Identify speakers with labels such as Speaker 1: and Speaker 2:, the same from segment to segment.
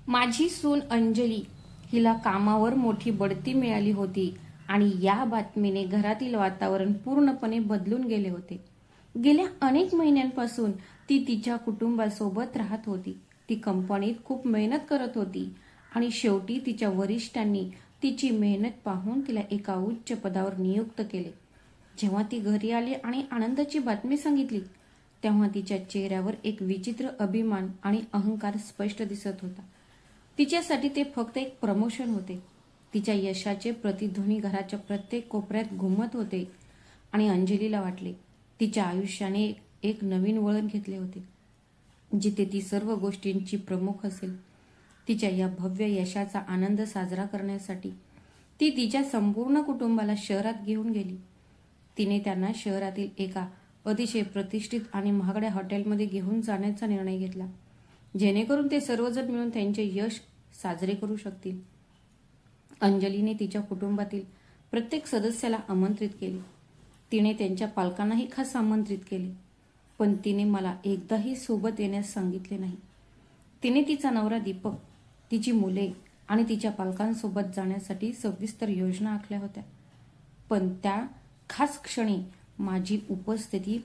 Speaker 1: माझी सून अंजली हिला कामावर मोठी बढती मिळाली होती आणि या बातमीने घरातील वातावरण पूर्णपणे बदलून गेले होते. गेल्या अनेक महिन्यांपासून ती तिच्या कुटुंबासोबत राहत होती. ती कंपनीत खूप मेहनत करत होती आणि शेवटी तिच्या वरिष्ठांनी तिची मेहनत पाहून तिला एका उच्च पदावर नियुक्त केले. जेव्हा ती घरी आली आणि आनंदाची बातमी सांगितली, तेव्हा तिच्या चेहऱ्यावर एक विचित्र अभिमान आणि अहंकार स्पष्ट दिसत होता. तिच्यासाठी ते फक्त एक प्रमोशन होते. तिच्या यशाचे प्रतिध्वनी घराच्या प्रत्येक कोपऱ्यात घुमत होते आणि अंजलीला वाटले तिच्या आयुष्याने एक नवीन वळण घेतले होते, जिथे ती सर्व गोष्टींची प्रमुख असेल. तिच्या या भव्य यशाचा आनंद साजरा करण्यासाठी ती तिच्या संपूर्ण कुटुंबाला शहरात घेऊन गेली. तिने त्यांना शहरातील एका अतिशय प्रतिष्ठित आणि महागड्या हॉटेलमध्ये घेऊन जाण्याचा निर्णय घेतला, जेणेकरून ते सर्वजण मिळून त्यांचे यश साजरे करू शकतील. अंजलीने तिच्या कुटुंबातील प्रत्येक सदस्याला आमंत्रित केले. तिने त्यांच्या पालकांनाही खास आमंत्रित केले, पण तिने मला एकदाही सोबत येण्यास सांगितले नाही. तिने तिचा नवरा दीपक, तिची मुले आणि तिच्या पालकांसोबत जाण्यासाठी सविस्तर योजना आखल्या होत्या. पण त्या खास क्षणी माझी उपस्थिती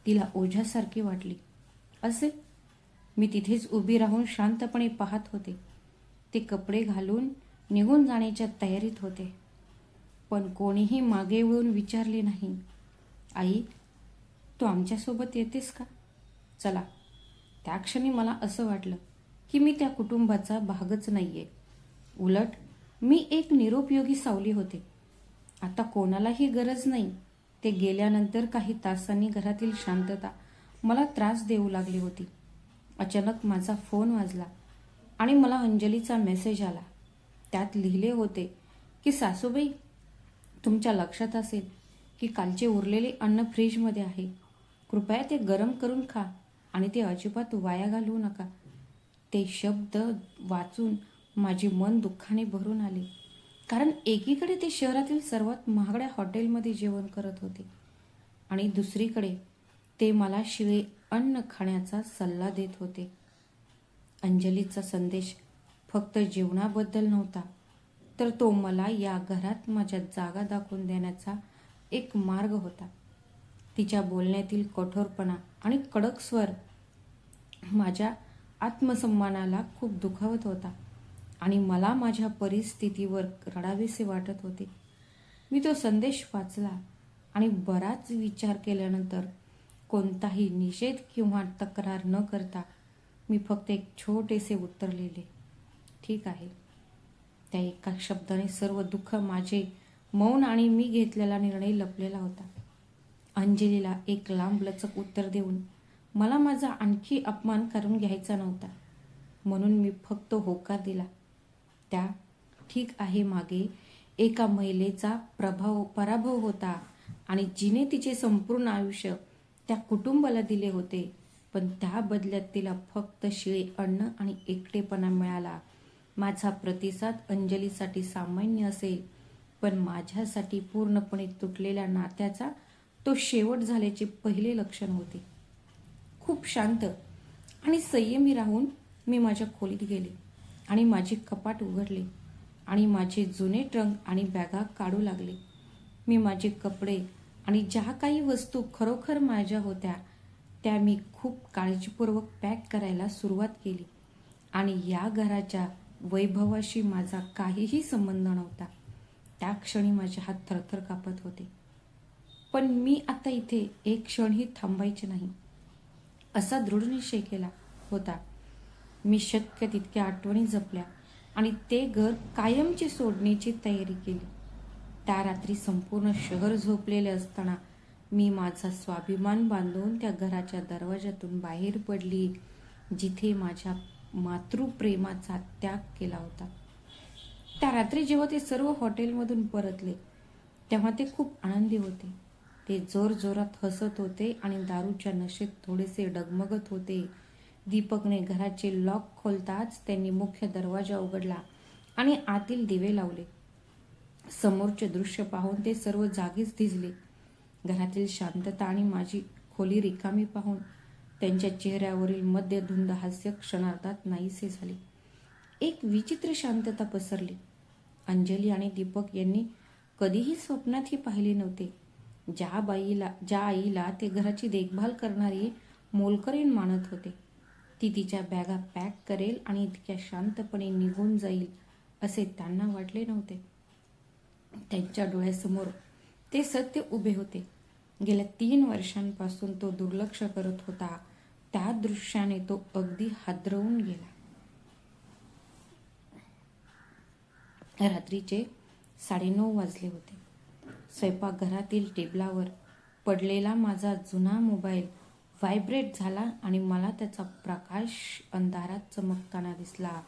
Speaker 1: तिला ओझ्यासारखी वाटली असेल. मी तिथेच उभी राहून शांतपणे पाहत होते. ते कपडे घालून निघून जाण्याच्या तयारीत होते, पण कोणीही मागे वळून विचारले नाही, आई, तू आमच्यासोबत येतेस का? चला. त्या क्षणी मला असं वाटलं की मी त्या कुटुंबाचा भागच नाहीये. उलट मी एक निरुपयोगी सावली होते. आता कोणालाही गरज नाही. ते गेल्यानंतर काही तासांनी घरातील शांतता मला त्रास देऊ लागली होती. अचानक माझा फोन वाजला आणि मला अंजलीचा मेसेज आला. त्यात लिहिले होते की सासूबाई, तुमच्या लक्षात असेल की कालचे उरलेले अन्न फ्रीजमध्ये आहे. कृपया ते गरम करून खा आणि ते अजिबात वाया घालवू नका. ते शब्द वाचून माझे मन दुःखाने भरून आले, कारण एकीकडे ते शहरातील सर्वात महागड्या हॉटेलमध्ये जेवण करत होते आणि दुसरीकडे ते मला शिळे अन्न खाण्याचा सल्ला देत होते. अंजलीचा संदेश फक्त जेवणाबद्दल नव्हता, तर तो मला या घरात माझ्या जागा दाखवून देण्याचा एक मार्ग होता. तिच्या बोलण्यातील कठोरपणा आणि कडक स्वर माझ्या आत्मसन्मानाला खूप दुखावत होता आणि मला माझ्या परिस्थितीवर रडावेसे वाटत होते. मी तो संदेश वाचला आणि बराच विचार केल्यानंतर कोणताही निषेध किंवा तक्रार न करता मी फक्त एक छोटेसे उत्तर लिहिले, ठीक आहे. त्या एका शब्दाने सर्व दुःख, माझे मौन आणि मी घेतलेला निर्णय लपलेला होता. अंजलीला एक लांबलचक उत्तर देऊन मला माझा आणखी अपमान करून घ्यायचा नव्हता, म्हणून मी फक्त होकार दिला. त्या ठीक आहे मागे एका महिलेचा पराभव होता आणि जिने तिचे संपूर्ण आयुष्य त्या कुटुंबाला दिले होते, पण त्या बदल्यात तिला फक्त शिळे अन्न आणि एकटेपणा मिळाला. माझा प्रतिसाद अंजलीसाठी सामान्य असेल, पण माझ्यासाठी पूर्णपणे तुटलेल्या नात्याचा तो शेवट झाल्याचे पहिले लक्षण होते. खूप शांत आणि संयमी राहून मी माझ्या खोलीत गेले आणि माझे कपाट उघडले आणि माझे जुने ट्रंक आणि बॅगा काढू लागले. मी माझे कपडे आणि ज्या काही वस्तू खरोखर माझ्या होत्या त्या मी खूप काळजीपूर्वक पॅक करायला सुरुवात केली आणि या घराच्या वैभवाशी माझा काहीही संबंध नव्हता. त्या क्षणी माझे हात थरथर कापत होते, पण मी आता इथे एक क्षणही थांबायचे नाही असा दृढ निश्चय केला होता. मी शक्य तितक्या आठवणी जपल्या आणि ते घर कायमचे सोडण्याची तयारी केली. त्या रात्री संपूर्ण शहर झोपलेले असताना मी माझा स्वाभिमान बांधून त्या घराच्या दरवाजातून बाहेर पडली, जिथे माझ्या मातृप्रेमाचा त्याग केला होता. त्या रात्री जेव्हा ते सर्व हॉटेलमधून परतले, तेव्हा ते खूप आनंदी होते. ते जोरजोरात हसत होते आणि दारूच्या नशेत थोडेसे डगमगत होते. दीपकने घराचे लॉक खोलताच त्यांनी मुख्य दरवाजा उघडला आणि आतील दिवे लावले. समोरचे दृश्य पाहून ते सर्व जागीच धिजले. घरातील शांतता आणि माझी खोली रिकामी पाहून त्यांच्या चेहऱ्यावरील मध्यधुंद हास्य क्षणार्धात नाहीसे झाले. एक विचित्र शांतता पसरली. अंजली आणि दीपक यांनी कधीही स्वप्नातही पाहिले नव्हते. ज्या आईला ते घराची देखभाल करणारी मोलकरीण मानत होते, ती तिच्या बॅगा पॅक करेल आणि इतक्या शांतपणे निघून जाईल असे त्यांना वाटले नव्हते. त्यांच्या डोळ्यासमोर ते सत्य उभे होते. गेल्या 3 वर्षांपासून तो दुर्लक्ष करत होता. त्या दृश्याने तो अगदी हादरवून गेला. रात्रीचे 9:30 वाजले होते. स्वयंपाकघरातील टेबलावर पडलेला माझा जुना मोबाईल व्हायब्रेट झाला आणि मला त्याचा प्रकाश अंधारात चमकताना दिसला.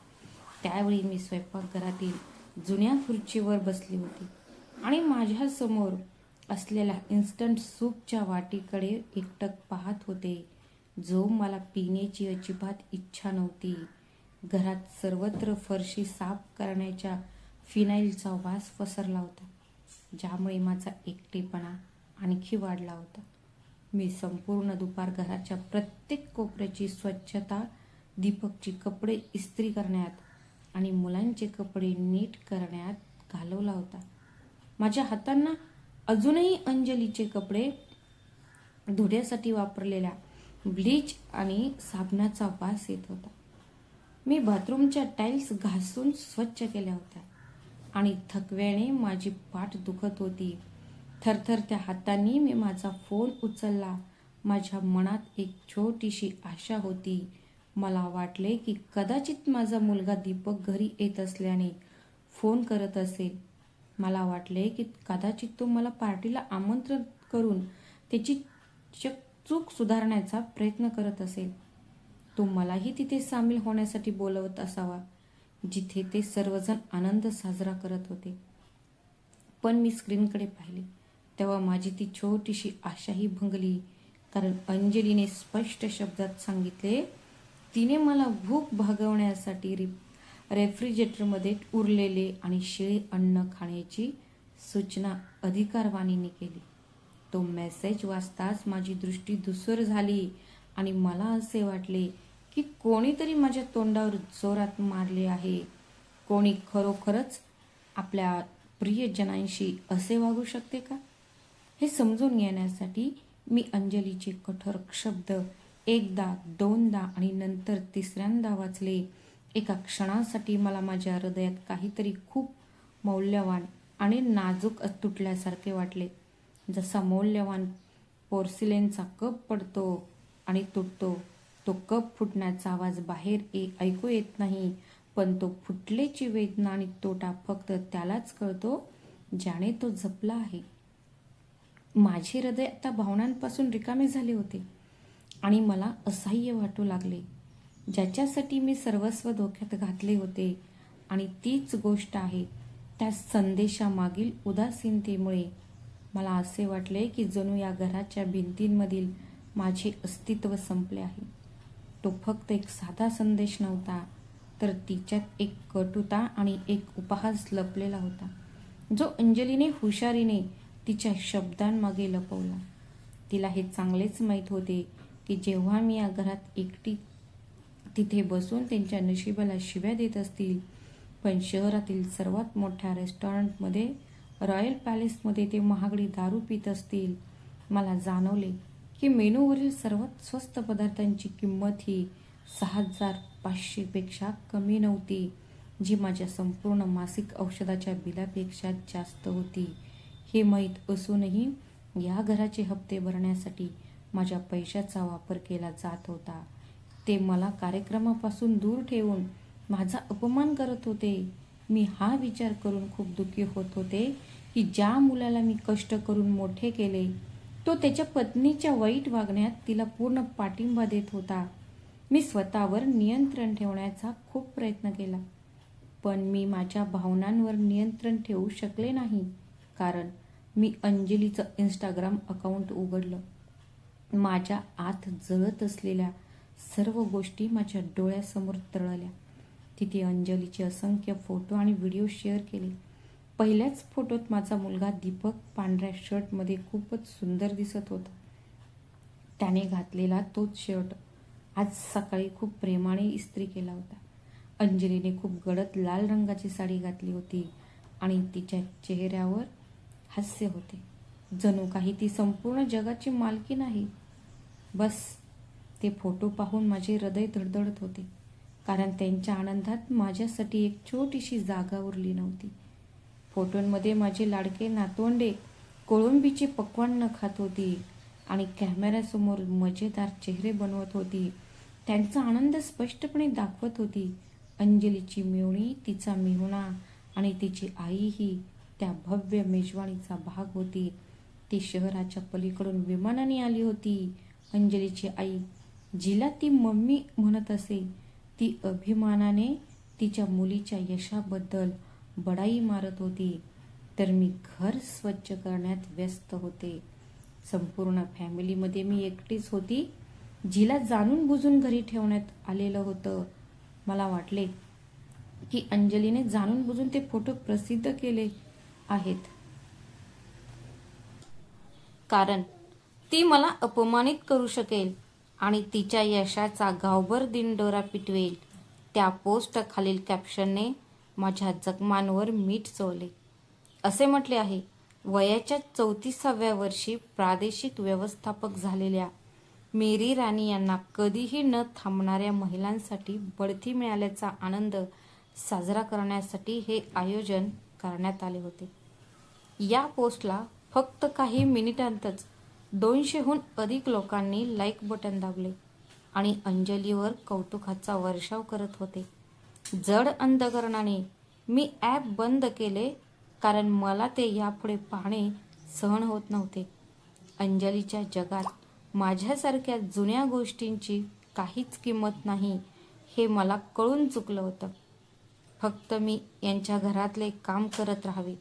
Speaker 1: त्यावेळी मी स्वयंपाकघरातील जुन्या खुर्चीवर बसली होती आणि माझ्या समोर असलेल्या इन्स्टंट सूपच्या वाटीकडे एकटक पाहत होते, जो मला पिण्याची अजिबात इच्छा नव्हती. घरात सर्वत्र फरशी साफ करण्याच्या फिनाईलचा वास पसरला होता, ज्यामुळे माझा एकटेपणा आणखी वाढला होता. मी संपूर्ण दुपार घराच्या प्रत्येक कोपऱ्याची स्वच्छता, दीपकची कपडे इस्त्री करण्यात आणि मुलांचे कपडे नीट करण्यात घालवला होता. माझ्या हातांना अजूनही अंजलीचे कपडे धुण्यासाठी वापरलेल्या ब्लीच आणि साबणाचा वास येत होता. मी बाथरूमच्या टाईल्स घासून स्वच्छ केल्या होत्या आणि थकव्याने माझी पाठ दुखत होती. थरथरत्या हातांनी मी माझा फोन उचलला. माझ्या मनात एक छोटीशी आशा होती. मला वाटले की कदाचित माझा मुलगा दीपक घरी येत असल्याने फोन करत असेल. मला वाटले की कदाचित तो मला पार्टीला आमंत्रण करून त्याची चूक सुधारण्याचा प्रयत्न करत असेल. तो मलाही तिथे सामील होण्यासाठी बोलवत असावा, जिथे ते सर्वजण आनंद साजरा करत होते. पण मी स्क्रीनकडे पाहिले तेव्हा माझी ती छोटीशी आशाही भंगली, कारण अंजलीने स्पष्ट शब्दात सांगितले, तिने मला भूक भागवण्यासाठी रेफ्रिजरेटरमध्ये उरलेले आणि शिळे अन्न खाण्याची सूचना अधिकारवाणीने केली. तो मेसेज वाचताच माझी दृष्टी धूसर झाली आणि मला असे वाटले की कोणीतरी माझ्या तोंडावर जोरात मारले आहे. कोणी खरोखरच आपल्या प्रियजनांशी असे वागू शकते का? हे समजून घेण्यासाठी मी अंजलीचे कठोर शब्द एकदा, दोनदा आणि नंतर तिसऱ्यांदा वाचले. एका क्षणासाठी मला माझ्या हृदयात काहीतरी खूप मौल्यवान आणि नाजूक तुटल्यासारखे वाटले. जसा मौल्यवान पोर्सिलेनचा कप पडतो आणि तुटतो. तो कप फुटण्याचा आवाज बाहेर ऐकू येत नाही, पण तो फुटल्याची वेदना आणि तोटा फक्त त्यालाच कळतो ज्याने तो जपला आहे. माझे हृदय आता भावनांपासून रिकामे झाले होते आणि मला असह्य वाटू लागले, ज्याच्यासाठी मी सर्वस्व धोक्यात घातले होते. आणि तीच गोष्ट आहे, त्या संदेशामागील उदासीनतेमुळे मला असे वाटले की जणू या घराच्या भिंतींमधील माझे अस्तित्व संपले आहे. तो फक्त एक साधा संदेश नव्हता, तर तिच्यात एक कटुता आणि एक उपहास लपलेला होता, जो अंजलीने हुशारीने तिच्या शब्दांमागे लपवला. तिला हे चांगलेच माहीत होते की जेव्हा मी या घरात एकटी तिथे बसून त्यांच्या नशिबाला शिव्या देत असतील, पण शहरातील सर्वात मोठ्या रेस्टॉरंटमध्ये, रॉयल पॅलेसमध्ये ते महागडी दारू पित असतील. मला जाणवले की मेनूवरील सर्वात स्वस्त पदार्थांची किंमत ही 6,500 पेक्षा कमी नव्हती, जी माझ्या संपूर्ण मासिक औषधाच्या बिलापेक्षा जास्त होती. हे माहीत असूनही या घराचे हप्ते भरण्यासाठी माझ्या पैशाचा वापर केला जात होता. ते मला कार्यक्रमापासून दूर ठेवून माझा अपमान करत होते. मी हा विचार करून खूप दुःखी होत होते की ज्या मुलाला मी कष्ट करून मोठे केले, तो त्याच्या पत्नीच्या वाईट वागण्यात तिला पूर्ण पाठिंबा देत होता. मी स्वतःवर नियंत्रण ठेवण्याचा खूप प्रयत्न केला, पण मी माझ्या भावनांवर नियंत्रण ठेवू शकले नाही, कारण मी अंजलीचं इंस्टाग्राम अकाउंट उघडलं. माझ्या आत जळत असलेल्या सर्व गोष्टी माझ्या डोळ्यासमोर तरळल्या. तिथे अंजलीचे असंख्य फोटो आणि व्हिडिओ शेअर केले. पहिल्याच फोटोत माझा मुलगा दीपक पांढऱ्या शर्टमध्ये खूपच सुंदर दिसत होता. त्याने घातलेला तोच शर्ट आज सकाळी खूप प्रेमाने इस्त्री केला होता अंजलीने खूप गडद लाल रंगाची साडी घातली होती आणि तिच्या चेहऱ्यावर हास्य होते. जणू काही ती संपूर्ण जगाची मालकीण आहे. बस ते फोटो पाहून माझे हृदय धडधडत होते, कारण त्यांच्या आनंदात माझ्यासाठी एक छोटीशी जागा उरली नव्हती. फोटोंमध्ये माझे लाडके नातवंडे कोळंबीची पक्वान्न खात होती आणि कॅमेऱ्यासमोर मजेदार चेहरे बनवत होती. त्यांचा आनंद स्पष्टपणे दाखवत होती. अंजलीची मेवणी, तिचा मेहुणा आणि तिची आईही त्या भव्य मेजवानीचा भाग होती. ती शहराच्या पलीकडून विमानाने आली होती. अंजलीची आई, जिला ती मम्मी म्हणत असे, ती अभिमानाने तिच्या मुलीच्या यशाबद्दल बडाई मारत होती, तर मी घर स्वच्छ करण्यात व्यस्त होते. संपूर्ण फॅमिलीमध्ये मी एकटीच होती जिला जाणून बुजून घरी ठेवण्यात आलेलं होतं. मला वाटले की अंजलीने जाणून बुजून ते फोटो प्रसिद्ध केले आहेत, कारण ती मला अपमानित करू शकेल आणि तिच्या यशाचा गावभर दिंडोरा पिटवेल. त्या पोस्ट खालील कॅप्शनने माझ्या जखमांवर मीठ चोळले. असे म्हटले आहे, वयाच्या 34व्या वर्षी प्रादेशिक व्यवस्थापक झालेल्या मेरी राणी यांना कधीही न थांबणाऱ्या महिलांसाठी बढती मिळाल्याचा आनंद साजरा करण्यासाठी हे आयोजन करण्यात आले होते. या पोस्टला फक्त काही मिनिटांतच 200हून अधिक लोकांनी लाईक बटन दाबले आणि अंजलीवर कौतुकाचा वर्षाव करत होते. जड अंतकरणाने मी ॲप बंद केले, कारण मला ते यापुढे पाहणे सहन होत नव्हते. अंजलीच्या जगात माझ्यासारख्या जुन्या गोष्टींची काहीच किंमत नाही हे मला कळून चुकलं होतं. फक्त मी यांच्या घरातले काम करत राहावे.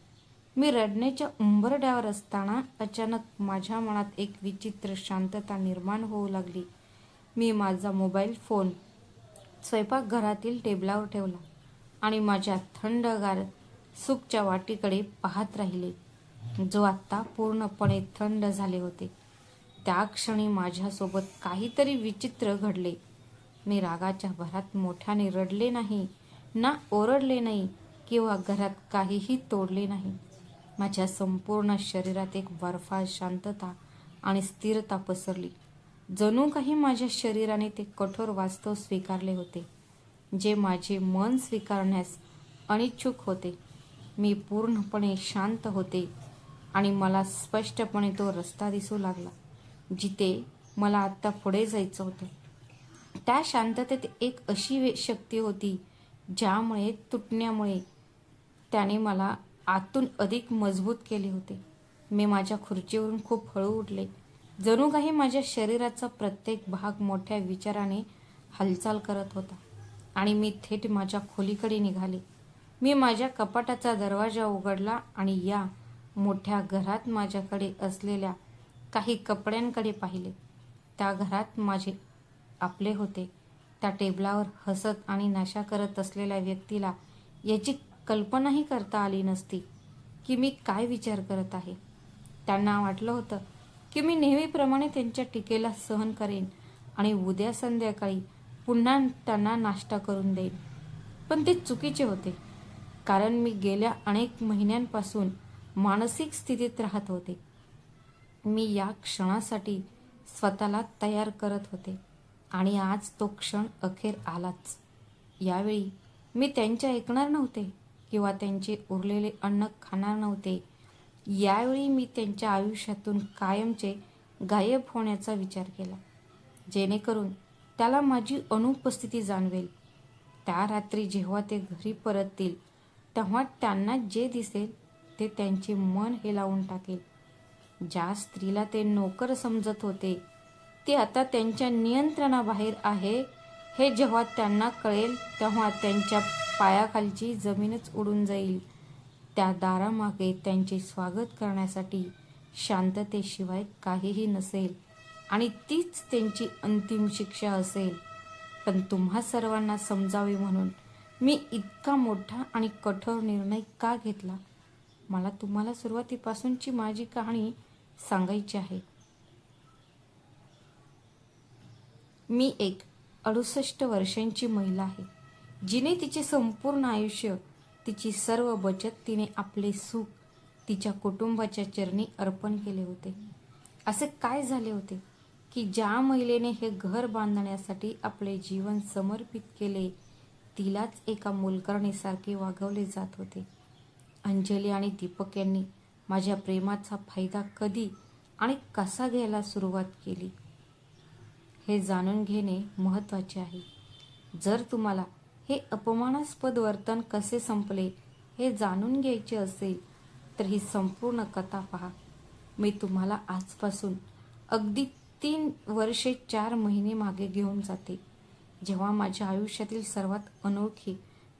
Speaker 1: मी रडण्याच्या उंबरड्यावर असताना अचानक माझ्या मनात एक विचित्र शांतता निर्माण होऊ लागली. मी माझा मोबाईल फोन स्वयंपाकघरातील टेबलावर ठेवला आणि माझ्या थंडगार सूपच्या वाटीकडे पाहत राहिले, जो आत्ता पूर्णपणे थंड झाले होते. त्या क्षणी माझ्यासोबत काहीतरी विचित्र घडले. मी रागाच्या भरात मोठ्याने रडले नाही, ना ओरडले नाही किंवा घरात काहीही तोडले नाही. माझ्या संपूर्ण शरीरात एक बर्फाळ शांतता आणि स्थिरता पसरली. जणू काही माझ्या शरीराने ते कठोर वास्तव स्वीकारले होते, जे माझे मन स्वीकारण्यास अनिच्छुक होते. मी पूर्णपणे शांत होते आणि मला स्पष्टपणे तो रस्ता दिसू लागला, जिथे मला आत्ता पुढे जायचं होतं. त्या शांततेत एक अशी शक्ती होती, ज्यामुळे तुटण्यामुळे त्याने मला आतून अधिक मजबूत केले होते. मी माझ्या खुर्चीवरून खूप हळू उठले. जणू काही माझ्या शरीराचा प्रत्येक भाग मोठ्या विचाराने हालचाल करत होता आणि मी थेट माझ्या खोलीकडे निघाले. मी माझ्या कपाटाचा दरवाजा उघडला आणि या मोठ्या घरात माझ्याकडे असलेल्या काही कपड्यांकडे पाहिले. त्या घरात माझे आपले होते. त्या टेबलावर हसत आणि नशा करत असलेल्या व्यक्तीला याची कल्पनाही करता आली नसती की मी काय विचार करत आहे. त्यांना वाटलं होतं की मी नेहमीप्रमाणे त्यांच्या टीकेला सहन करेन आणि उद्या संध्याकाळी पुन्हा त्यांना नाश्ता करून देईन. पण ते चुकीचे होते, कारण मी गेल्या अनेक महिन्यांपासून मानसिक स्थितीत राहत होते. मी या क्षणासाठी स्वतःला तयार करत होते आणि आज तो क्षण अखेर आलाच. यावेळी मी त्यांचे ऐकणार नव्हते किंवा त्यांचे उरलेले अन्न खाणार नव्हते. यावेळी मी त्यांच्या आयुष्यातून कायमचे गायब होण्याचा विचार केला, जेणेकरून त्याला माझी अनुपस्थिती जाणवेल. त्या रात्री जेव्हा ते घरी परततील, तेव्हा त्यांना जे दिसेल ते त्यांचे मन हेलावून टाकेल. ज्या स्त्रीला ते नोकर समजत होते, ती आता त्यांच्या नियंत्रणाबाहेर आहे हे जेव्हा त्यांना कळेल, तेव्हा त्यांच्या पायाखालची जमीनच उडून जाईल. त्या दारामागे त्यांचे स्वागत करण्यासाठी शांततेशिवाय काहीही नसेल आणि तीच त्यांची अंतिम शिक्षा असेल. पण तुम्हा सर्वांना समजावे म्हणून मी इतका मोठा आणि कठोर निर्णय का घेतला? मला तुम्हाला सुरुवातीपासूनची माझी कहाणी सांगायची आहे. मी एक 68 वर्षांची महिला आहे. जिने तिचे संपूर्ण आयुष्य, तिची सर्व बचत, तिने आपले सुख तिच्या कुटुंबाच्या चरणी अर्पण केले होते. असे काय झाले होते की ज्या महिलेने हे घर बांधण्यासाठी आपले जीवन समर्पित केले, तिलाच एका मोलकरणीसारखे वागवले जात होते? अंजली आणि दीपक यांनी माझ्या प्रेमाचा फायदा कधी आणि कसा घ्यायला सुरुवात केली, हे जाणून घेणे महत्त्वाचे आहे. जर तुम्हाला हे अपमानास्पद वर्तन कसे संपले हे जाणून घ्यायचे असेल तर ही संपूर्ण कथा पहा. मी तुम्हाला आजपासून अगदी 3 वर्षे 4 महिने मागे घेऊन जाते, जेव्हा माझ्या आयुष्यातील सर्वात अनोळखी,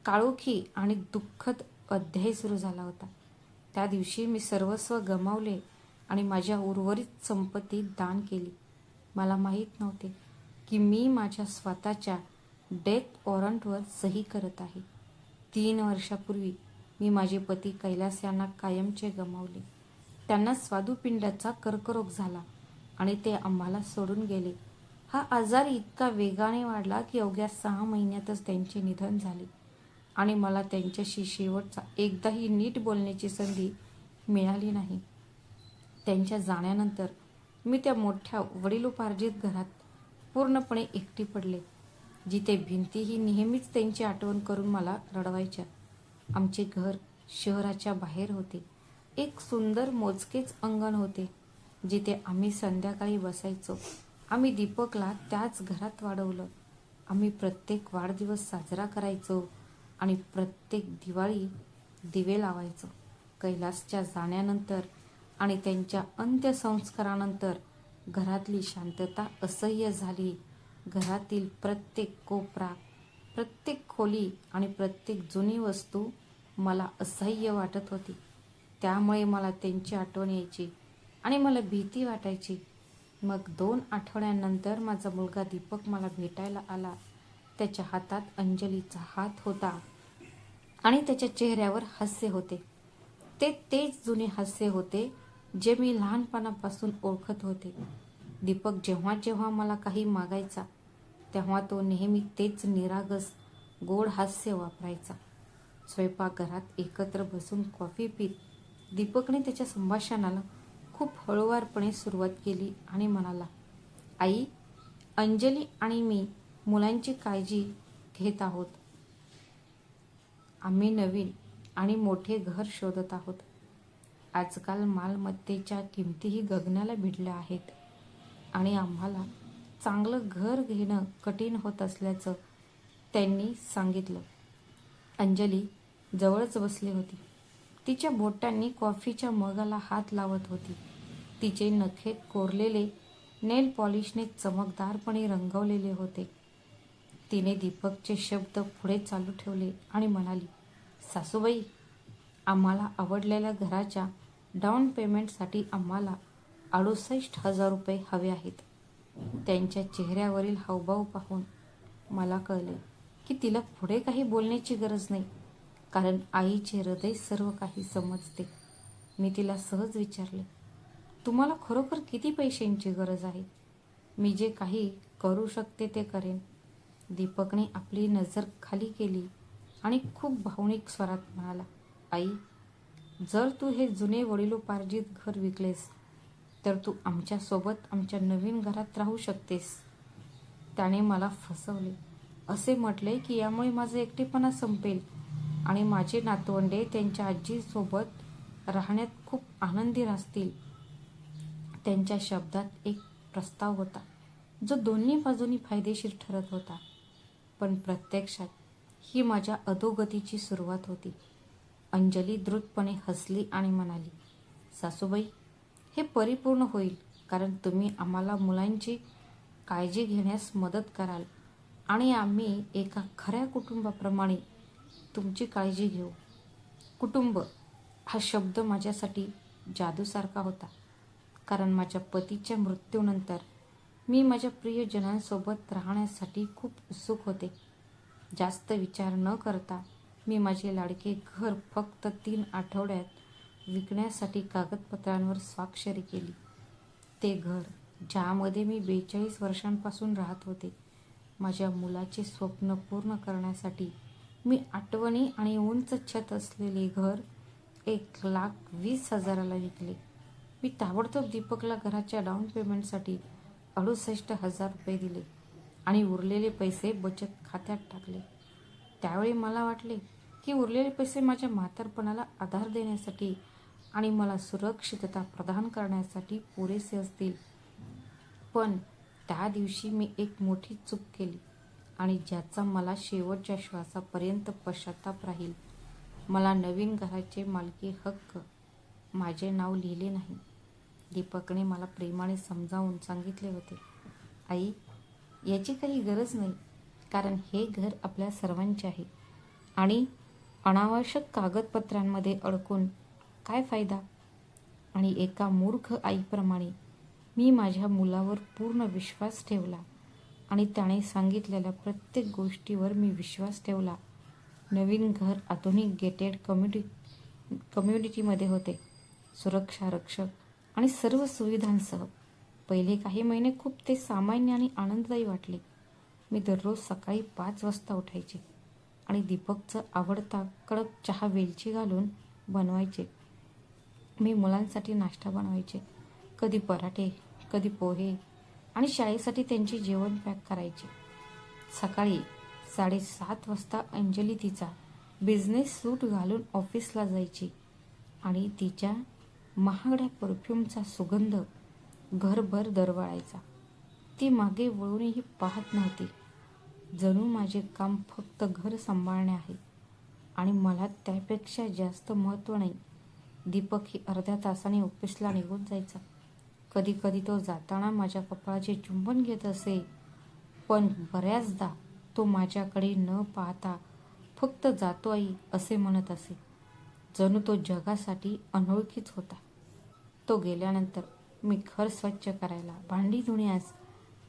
Speaker 1: काळोखी आणि दुःखद अध्याय सुरू झाला होता. त्या दिवशी मी सर्वस्व गमावले आणि माझ्या उर्वरित संपत्ती दान केली. मला माहीत नव्हते की मी माझ्या स्वतःच्या डेथ वॉरंटवर सही करत आहे. 3 वर्षापूर्वी मी माझे पती कैलास यांना कायमचे गमावले. त्यांना स्वादुपिंडाचा कर्करोग झाला आणि ते आम्हाला सोडून गेले. हा आजार इतका वेगाने वाढला की अवघ्या 6 महिन्यातच त्यांचे निधन झाले आणि मला त्यांच्याशी शेवटचा एकदाही नीट बोलण्याची संधी मिळाली नाही. त्यांच्या जाण्यानंतर मी त्या मोठ्या वडिलोपार्जित घरात पूर्णपणे एकटी पडले, जिथे भिंतीही नेहमीच त्यांची आठवण करून मला रडवायच्या. आमचे घर शहराच्या बाहेर होते. एक सुंदर मोजकेच अंगण होते, जिथे आम्ही संध्याकाळी बसायचो. आम्ही दीपकला त्याच घरात वाढवलं. आम्ही प्रत्येक वाढदिवस साजरा करायचो आणि प्रत्येक दिवाळी दिवे लावायचो. कैलासच्या जाण्यानंतर आणि त्यांच्या अंत्यसंस्कारानंतर घरातली शांतता असह्य झाली. घरातील प्रत्येक कोपरा, प्रत्येक खोली आणि प्रत्येक जुनी वस्तू मला असह्य वाटत होती. त्यामुळे मला त्यांची आठवण यायची आणि मला भीती वाटायची. मग 2 आठवड्यांनंतर माझा मुलगा दीपक मला भेटायला आला. त्याच्या हातात अंजलीचा हात होता आणि त्याच्या चेहऱ्यावर हास्य होते. ते तेच जुने हास्य होते जे मी लहानपणापासून ओळखत होते. दीपक जेव्हा जेव्हा मला काही मागायचा, तेव्हा तो नेहमी तेच निरागस गोड हास्य वापरायचा. स्वयंपाकघरात एकत्र बसून कॉफी पीत दीपकने त्याच्या संभाषणाला खूप हळूवारपणे सुरुवात केली आणि म्हणाला, आई, अंजली आणि मी मुलांची काळजी घेत आहोत. आम्ही नवीन आणि मोठे घर शोधत आहोत. आजकाल मालमत्तेच्या किमतीही गगनाला भिडल्या आहेत आणि आम्हाला चांगलं घर घेणं कठीण होत असल्याचं त्यांनी सांगितलं. अंजली जवळच बसली होती. तिच्या बोटांनी कॉफीच्या मगाला हात लावत होती. तिचे नखे कोरलेले नेल पॉलिशने चमकदारपणे रंगवलेले होते. तिने दीपकचे शब्द पुढे चालू ठेवले आणि म्हणाली, सासूबाई, आम्हाला आवडलेल्या घराच्या डाऊन पेमेंटसाठी आम्हाला 68,000 रुपये हवे आहेत. त्यांच्या चेहऱ्यावरील हावभाव पाहून मला कळले की तिला पुढे काही बोलण्याची गरज नाही, कारण आईचे हृदय सर्व काही समजते. मी तिला सहज विचारले, तुम्हाला खरोखर किती पैशांची गरज आहे? मी जे काही करू शकते ते करेन. दीपकने आपली नजर खाली केली आणि खूप भावनिक स्वरात म्हणाला, आई, जर तू हे जुने वडिलोपार्जित घर विकलेस तर तू आमच्यासोबत आमच्या नवीन घरात राहू शकतेस. त्याने मला फसवले. असे म्हटले की यामुळे माझा एकटेपणा संपेल आणि माझे नातवंडे त्यांच्या आजीसोबत राहण्यात खूप आनंदी असतील. त्यांच्या शब्दात एक प्रस्ताव होता जो दोन्ही बाजूंनी फायदेशीर ठरत होता, पण प्रत्यक्षात ही माझ्या अधोगतीची सुरुवात होती. अंजली द्रुतपणे हसली आणि म्हणाली, सासूबाई, हे परिपूर्ण होईल कारण तुम्ही आम्हाला मुलांची काळजी घेण्यास मदत कराल आणि आम्ही एका खऱ्या कुटुंबाप्रमाणे तुमची काळजी घेऊ. कुटुंब हा शब्द माझ्यासाठी जादूसारखा होता, कारण माझ्या पतीच्या मृत्यूनंतर मी माझ्या प्रियजनांसोबत राहण्यासाठी खूप उत्सुक होते. जास्त विचार न करता मी माझे लाडके घर फक्त 3 आठवड्यात विकण्यासाठी कागदपत्रांवर स्वाक्षरी केली. ते घर ज्यामध्ये मी 42 वर्षांपासून राहत होते, माझ्या मुलाचे स्वप्न पूर्ण करण्यासाठी मी आठवणी आणि उंच छत असलेले घर 1,20,000ला विकले. मी ताबडतोब दीपकला घराच्या डाऊन पेमेंटसाठी 68,000 रुपये दिले आणि उरलेले पैसे बचत खात्यात टाकले. त्यावेळी मला वाटले की उरलेले पैसे माझ्या म्हातारपणाला आधार देण्यासाठी आणि मला सुरक्षितता प्रदान करण्यासाठी पुरेसे असतील. पण त्या दिवशी मी एक मोठी चूक केली आणि ज्याचा मला शेवटच्या श्वासापर्यंत पश्चाताप राहील. मला नवीन घराचे मालकी हक्क माझे नाव लिहिले नाही. दीपकने मला प्रेमाने समजावून सांगितले होते, आई, याची काही गरज नाही, कारण हे घर आपल्या सर्वांचे आहे आणि अनावश्यक कागदपत्रांमध्ये अडकून काय फायदा. आणि एका मूर्ख आईप्रमाणे मी माझ्या मुलावर पूर्ण विश्वास ठेवला आणि त्याने सांगितलेल्या प्रत्येक गोष्टीवर मी विश्वास ठेवला. नवीन घर आधुनिक गेटेड कम्युनिटीमध्ये होते, सुरक्षा रक्षक आणि सर्व सुविधांसह. पहिले काही महिने खूप ते सामान्य आणि आनंददायी वाटले. मी दररोज सकाळी 5 वाजता उठायचे आणि दीपकचा आवडता कडक चहा वेलची घालून बनवायचे. मी मुलांसाठी नाश्ता बनवायचे, कधी पराठे, कधी पोहे, आणि शाळेसाठी त्यांचे जेवण पॅक करायचे. सकाळी 7:30 वाजता अंजली तिचा बिझनेस सूट घालून ऑफिसला जायची आणि तिच्या महागड्या परफ्यूमचा सुगंध घरभर दरवळायचा. ती मागे वळूनही पाहत नव्हती, जणू माझे काम फक्त घर सांभाळणे आहे आणि मला त्यापेक्षा जास्त महत्त्व नाही. दीपकही अर्ध्या तासाने ऑफिसला निघून जायचा. कधी कधी तो जाताना माझ्या कपाळाचे चुंबन घेत असे, पण बऱ्याचदा तो माझ्याकडे न पाहता फक्त जातो आई असे म्हणत असे, जणू तो जगासाठी अनोळखीच होता. तो गेल्यानंतर मी घर स्वच्छ करायला, भांडी धुण्यास,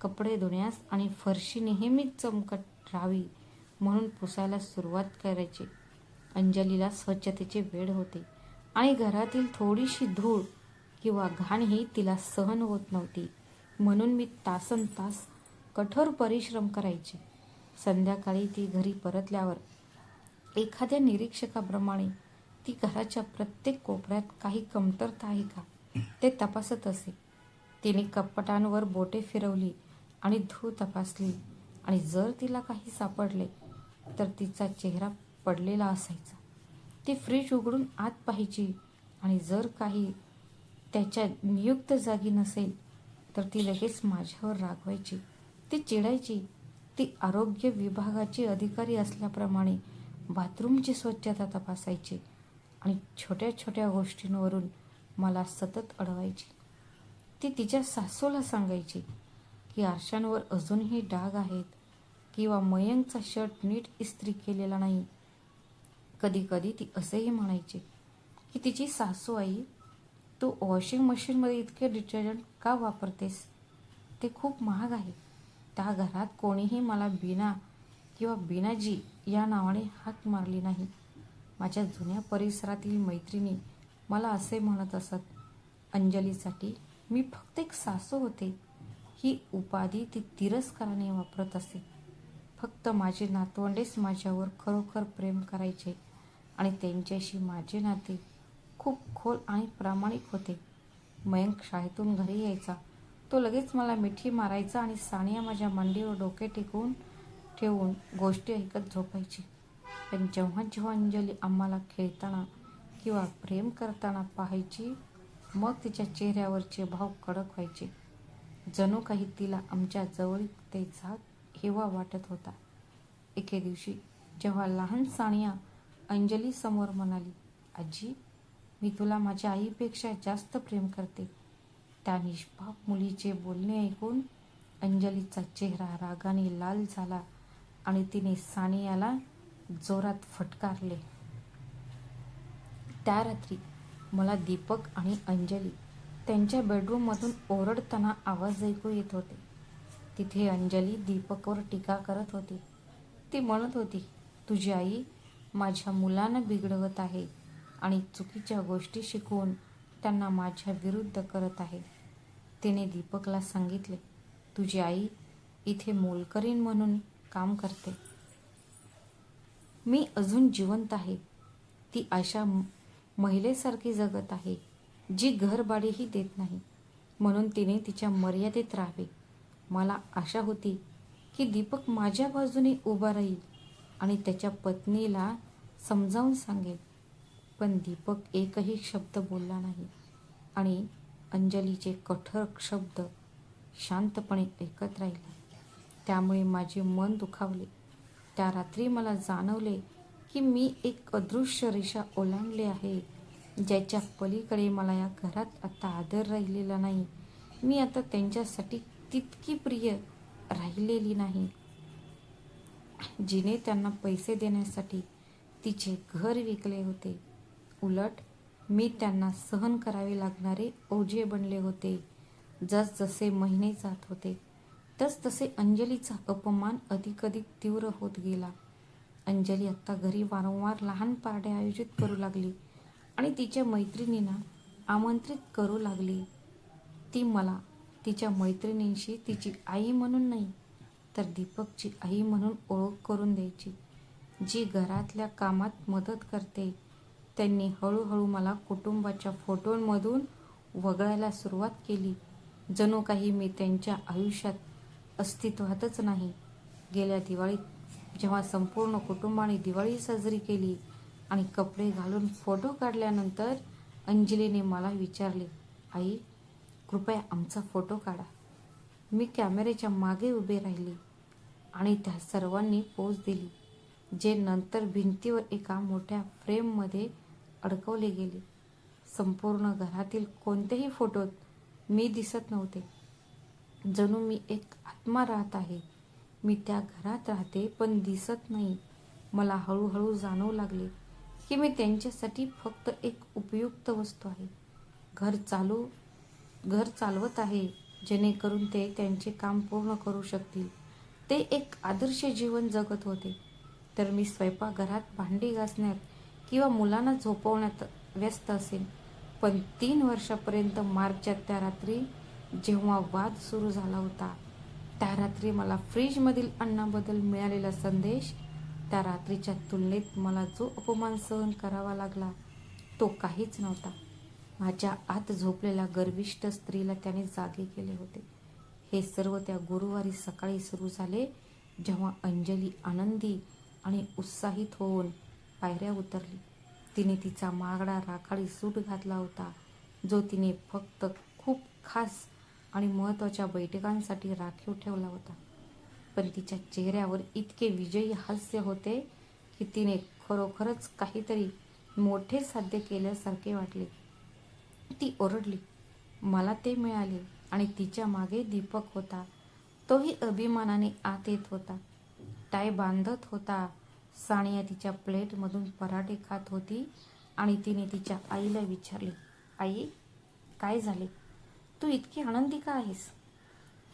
Speaker 1: कपडे धुण्यास आणि फरशी नेहमीच चमकत राहावी म्हणून पुसायला सुरुवात करायचे. अंजलीला स्वच्छतेचे वेड होते आणि घरातील थोडीशी धूळ किंवा घाणही तिला सहन होत नव्हती, म्हणून मी तासनतास कठोर परिश्रम करायचे. संध्याकाळी ती घरी परतल्यावर एखाद्या निरीक्षकाप्रमाणे ती घराच्या प्रत्येक कोपऱ्यात काही कमतरता आहे का ते तपासत असे. तिने कपाटांवर बोटे फिरवली आणि धूळ तपासली आणि जर तिला काही सापडले तर तिचा चेहरा पडलेला असायचा. ती फ्रीज उघडून आत पाहायची आणि जर काही त्याच्या नियुक्त जागी नसेल तर ती लगेच माझ्यावर रागवायची. ती चिडायची. ती आरोग्य विभागाची अधिकारी असल्याप्रमाणे बाथरूमची स्वच्छता तपासायची आणि छोट्या छोट्या गोष्टींवरून मला सतत अडवायची. ती तिच्या सासूला सांगायची की आरशांवर अजूनही डाग आहेत किंवा मयंकचा शर्ट नीट इस्त्री केलेला नाही. कधी कधी ती असेही म्हणायची की तिची सासू, आई, तू वॉशिंग मशीनमध्ये इतके डिटर्जंट का वापरतेस? ते खूप महाग आहे. त्या घरात कोणीही मला बीना किंवा बीनाजी या नावाने हाक मारली नाही. माझ्या जुन्या परिसरातील मैत्रिणी मला असे म्हणत असत, अंजलीसाठी मी फक्त एक सासू होते. ही उपाधी ती तिरस्काराने वापरत असे. फक्त माझे नातवंडेच माझ्यावर खरोखर प्रेम करायचे आणि त्यांच्याशी माझे नाते खूप खोल आणि प्रामाणिक होते. मयंक शाळेतून घरी यायचा. तो लगेच मला मिठी मारायचा आणि सानिया माझ्या मांडीवर डोके टेकवून ठेवून गोष्टी ऐकत झोपायची. पण जेव्हा जेव्हा अंजली आम्हाला खेळताना किंवा प्रेम करताना पाहायची, मग तिच्या चेहऱ्यावरचे भाव कडक व्हायचे. जणू काही तिला आमच्या जवळीकतेचा हेवा वाटत होता. एके दिवशी जेव्हा लहान सानिया अंजली समोर म्हणाली, आजी, मी तुला माझ्या आईपेक्षा जास्त प्रेम करते, त्या निष्पाप मुलीचे बोलणे ऐकून अंजलीचा चेहरा रागाने लाल झाला आणि तिने सानियाला जोरात फटकारले. त्या रात्री मला दीपक आणि अंजली त्यांच्या बेडरूममधून ओरडताना आवाज ऐकू येत होते. तिथे अंजली दीपकवर टीका करत होती. ती म्हणत होती, तुझी आई माझ्या मुलांना बिघडवत आहे आणि चुकीच्या गोष्टी शिकवून त्यांना माझ्या विरुद्ध करत आहे. तिने दीपकला सांगितले, तुझी आई इथे मोलकरीण म्हणून काम करते. मी अजून जिवंत आहे. ती अशा महिलेसारखी जगत आहे जी घरभाडेही देत नाही, म्हणून तिने तिच्या मर्यादेत राहावे. मला आशा होती की दीपक माझ्या बाजूने उभा राहील आणि त्याच्या पत्नीला समजावून सांगेल, पण दीपक एकही शब्द बोलला नाही आणि अंजलीचे कठोर शब्द शांतपणे ऐकत राहिले. त्यामुळे माझे मन दुखावले. त्या रात्री मला जाणवले की मी एक अदृश्य रेषा ओलांडली आहे, ज्याच्या पलीकडे मला या घरात आता आदर राहिलेला नाही. मी आता त्यांच्यासाठी तितकी प्रिय राहिलेली नाही, जिने त्यांना पैसे देण्यासाठी तिचे घर विकले होते. उलट मी त्यांना सहन करावे लागणारे ओझे बनले होते. जसजसे महिने जात होते तसतसे अंजलीचा अपमान अधिकाधिक तीव्र होत गेला. अंजली आत्ता घरी वारंवार लहान पार्ट्या आयोजित करू लागली आणि तिच्या मैत्रिणींना आमंत्रित करू लागली. ती मला तिच्या मैत्रिणींशी तिची आई म्हणून नाही, तर दीपकची आई म्हणून ओळख करून द्यायची, जी घरातल्या कामात मदत करते. त्यांनी हळूहळू मला कुटुंबाच्या फोटोंमधून वगळायला सुरुवात केली, जणू काही मी त्यांच्या आयुष्यात अस्तित्वातच नाही. गेल्या दिवाळीत जेव्हा संपूर्ण कुटुंबाने दिवाळी साजरी केली आणि कपडे घालून फोटो काढल्यानंतर अंजलीने मला विचारले, आई, कृपया आमचा फोटो काढा. मी कॅमेऱ्याच्या मागे उभे राहिले आणि त्या सर्वांनी पोज दिली, जे नंतर भिंतीवर एका मोठ्या फ्रेममध्ये अडकवले गेले. संपूर्ण घरातील कोणत्याही फोटोत मी दिसत नव्हते. जणू मी एक आत्मा राहत आहे. मी त्या घरात राहते पण दिसत नाही. मला हळूहळू जाणवू लागले की मी त्यांच्यासाठी फक्त एक उपयुक्त वस्तू आहे. घर चालवत आहे, जेणेकरून ते त्यांचे काम पूर्ण करू शकतील. ते एक आदर्श जीवन जगत होते, तर मी स्वयंपाकघरात भांडी घासण्यात किंवा मुलांना झोपवण्यात व्यस्त असेन. पण 3 वर्षापर्यंत मार्चच्या त्या रात्री जेव्हा वाद सुरू झाला होता, त्या रात्री मला फ्रीजमधील अन्नाबद्दल मिळालेला संदेश, त्या रात्रीच्या तुलनेत मला जो अपमान सहन करावा लागला तो काहीच नव्हता. माझ्या आत झोपलेल्या गर्विष्ठ स्त्रीला त्याने जागे केले होते. हे सर्व त्या गुरुवारी सकाळी सुरू झाले, जेव्हा अंजली आनंदी आणि उत्साहित होऊन पायऱ्या उतरली. तिने तिचा महागडा राखाडी सूट घातला होता, जो तिने फक्त खूप खास आणि महत्त्वाच्या बैठकांसाठी राखीव ठेवला होता. पण तिच्या चेहऱ्यावर इतके विजयी हास्य होते की तिने खरोखरच काहीतरी मोठे साध्य केल्यासारखे वाटले. ती ओरडली, मला ते मिळाले. आणि तिच्या मागे दीपक होता. तोही अभिमानाने आत येत होता, टाय बांधत होता. सानिया तिच्या प्लेटमधून पराठे खात होती आणि तिने तिच्या आईला विचारले, आई, काय झाले? तू इतकी आनंदी का आहेस?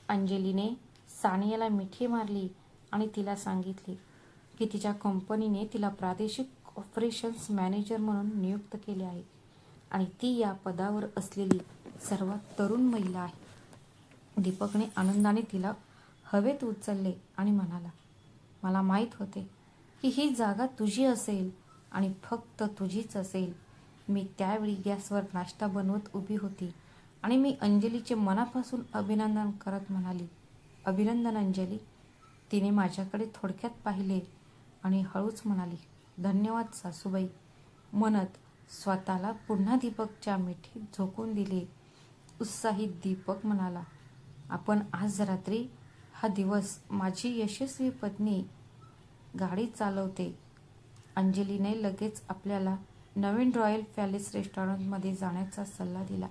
Speaker 1: अंजलीने सानियाला मिठी मारली आणि तिला सांगितले की तिच्या कंपनीने तिला प्रादेशिक ऑपरेशन्स मॅनेजर म्हणून नियुक्त केले आहे आणि ती या पदावर असलेली सर्वात तरुण महिला आहे. दीपकने आनंदाने तिला हवेत उचलले आणि म्हणाला, मला माहीत होते की ही जागा तुझी असेल आणि फक्त तुझीच असेल. मी त्यावेळी गॅसवर नाश्ता बनवत उभी होती आणि मी अंजलीचे मनापासून अभिनंदन करत म्हणाली, अभिनंदन अंजली. तिने माझ्याकडे थोडक्यात पाहिले आणि हळूच म्हणाली, धन्यवाद सासूबाई, म्हणत स्वतःला पुन्हा दीपकच्या मिठीत झोकून दिले. उत्साहित दीपक म्हणाला, आपण आज रात्री हा दिवस माझी यशस्वी पत्नी गाडी चालवते. अंजलीने लगेच आपल्याला नवीन रॉयल पॅलेस रेस्टॉरंटमध्ये जाण्याचा सल्ला दिला,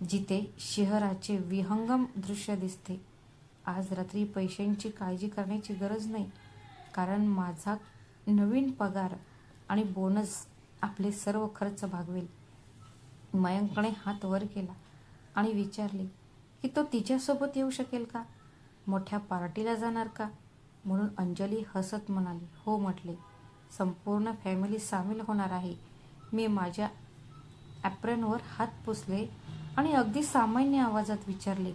Speaker 1: जिथे शहराचे विहंगम दृश्य दिसते. आज रात्री पैशांची काळजी करण्याची गरज नाही, कारण माझा नवीन पगार आणि बोनस आपले सर्व खर्च भागवेल. मयंकने हात वर केला आणि विचारले की तो तिच्यासोबत येऊ शकेल का? मोठ्या पार्टीला जाणार का? म्हणून अंजली हसत म्हणाली, हो म्हटले, संपूर्ण फॅमिली सामील होणार आहे. मी माझ्या ॲप्रनवर हात पुसले आणि अगदी सामान्य आवाजात विचारले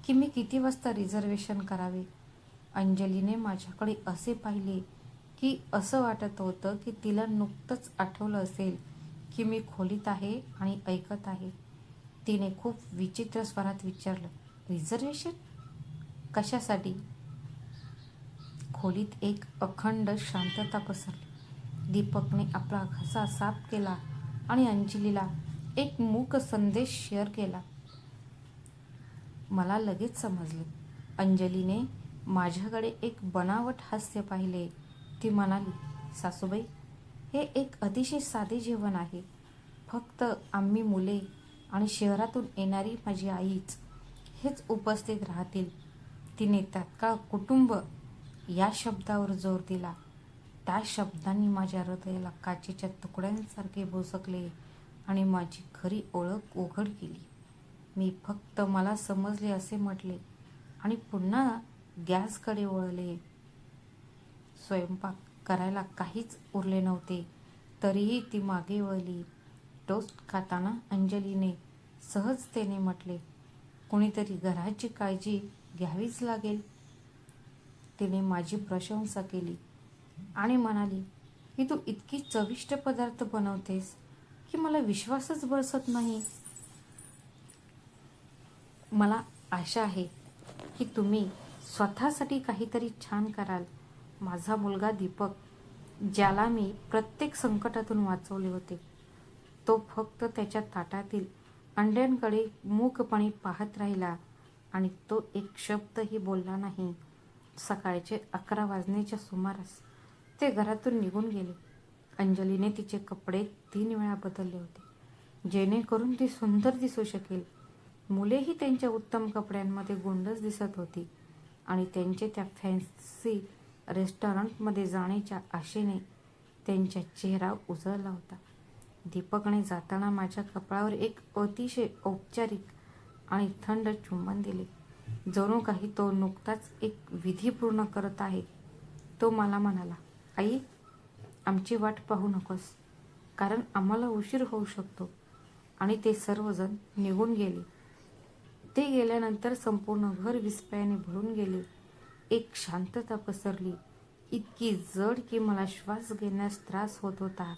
Speaker 1: की मी किती वाजता रिझर्वेशन करावे. अंजलीने माझ्याकडे असे पाहिले की असं वाटत होतं की तिला नुकतंच आठवलं असेल की मी खोलीत आहे आणि ऐकत आहे. तिने खूप विचित्र स्वरात विचारलं, रिझर्वेशन कशासाठी? खोलीत एक अखंड शांतता पसरली. दीपकने आपला घसा साफ केला आणि अंजलीला एक मूक संदेश शेअर केला. मला लगेच समजले. अंजलीने माझ्याकडे एक बनावट हास्य पाहिले. ती म्हणाली, सासूबाई, हे एक अतिशय साधे जेवण आहे. फक्त आम्ही मुले आणि शहरातून येणारी माझी आईच हेच उपस्थित राहतील. तिने तात्काळ कुटुंब या शब्दावर जोर दिला. त्या शब्दांनी माझ्या हृदयाला काचेच्या तुकड्यांसारखे भोसकले आणि माझी खरी ओळख उघड केली. मी फक्त मला समजले असे म्हटले आणि पुन्हा गॅसकडे वळले. स्वयंपाक करायला काहीच उरले नव्हते, तरीही ती मागे वळली. टोस्ट खाताना अंजलीने सहजतेने म्हटले, कुणीतरी घराची काळजी घ्यावीच लागेल. तिने माझी प्रशंसा केली आणि म्हणाली की तू इतकी चविष्ट पदार्थ बनवतेस की मला विश्वासच बसत नाही. मला आशा आहे की तुम्ही स्वतःसाठी काहीतरी छान कराल. माझा मुलगा दीपक, ज्याला मी प्रत्येक संकटातून वाचवले होते, तो फक्त त्याच्या ताटातील अंड्यांकडे मूकपणे पाहत राहिला आणि तो एक शब्दही बोलला नाही. सकाळचे 11 वाजण्याच्या सुमारास ते घरातून निघून गेले. अंजलीने तिचे कपडे 3 वेळा बदलले होते, जेणेकरून ती सुंदर दिसू शकेल. मुलेही त्यांच्या उत्तम कपड्यांमध्ये गोंडस दिसत होती आणि त्यांचे त्या फॅन्सी रेस्टॉरंटमध्ये जाण्याच्या आशेने त्यांचा चेहरा उजळला होता. दीपकने जाताना माझ्या कपाळावर एक अतिशय औपचारिक आणि थंड चुंबन दिले, जणू काही तो नुकताच एक विधी पूर्ण करत आहे. तो मला म्हणाला, आई, आमची वाट पाहू नकोस, कारण आम्हाला उशीर होऊ शकतो. आणि ते सर्वजण निघून गेले. ते गेल्यानंतर संपूर्ण घर विस्मयाने भरून गेले. एक शांतता पसरली, इतकी जड की मला श्वास घेण्यास त्रास होत होता.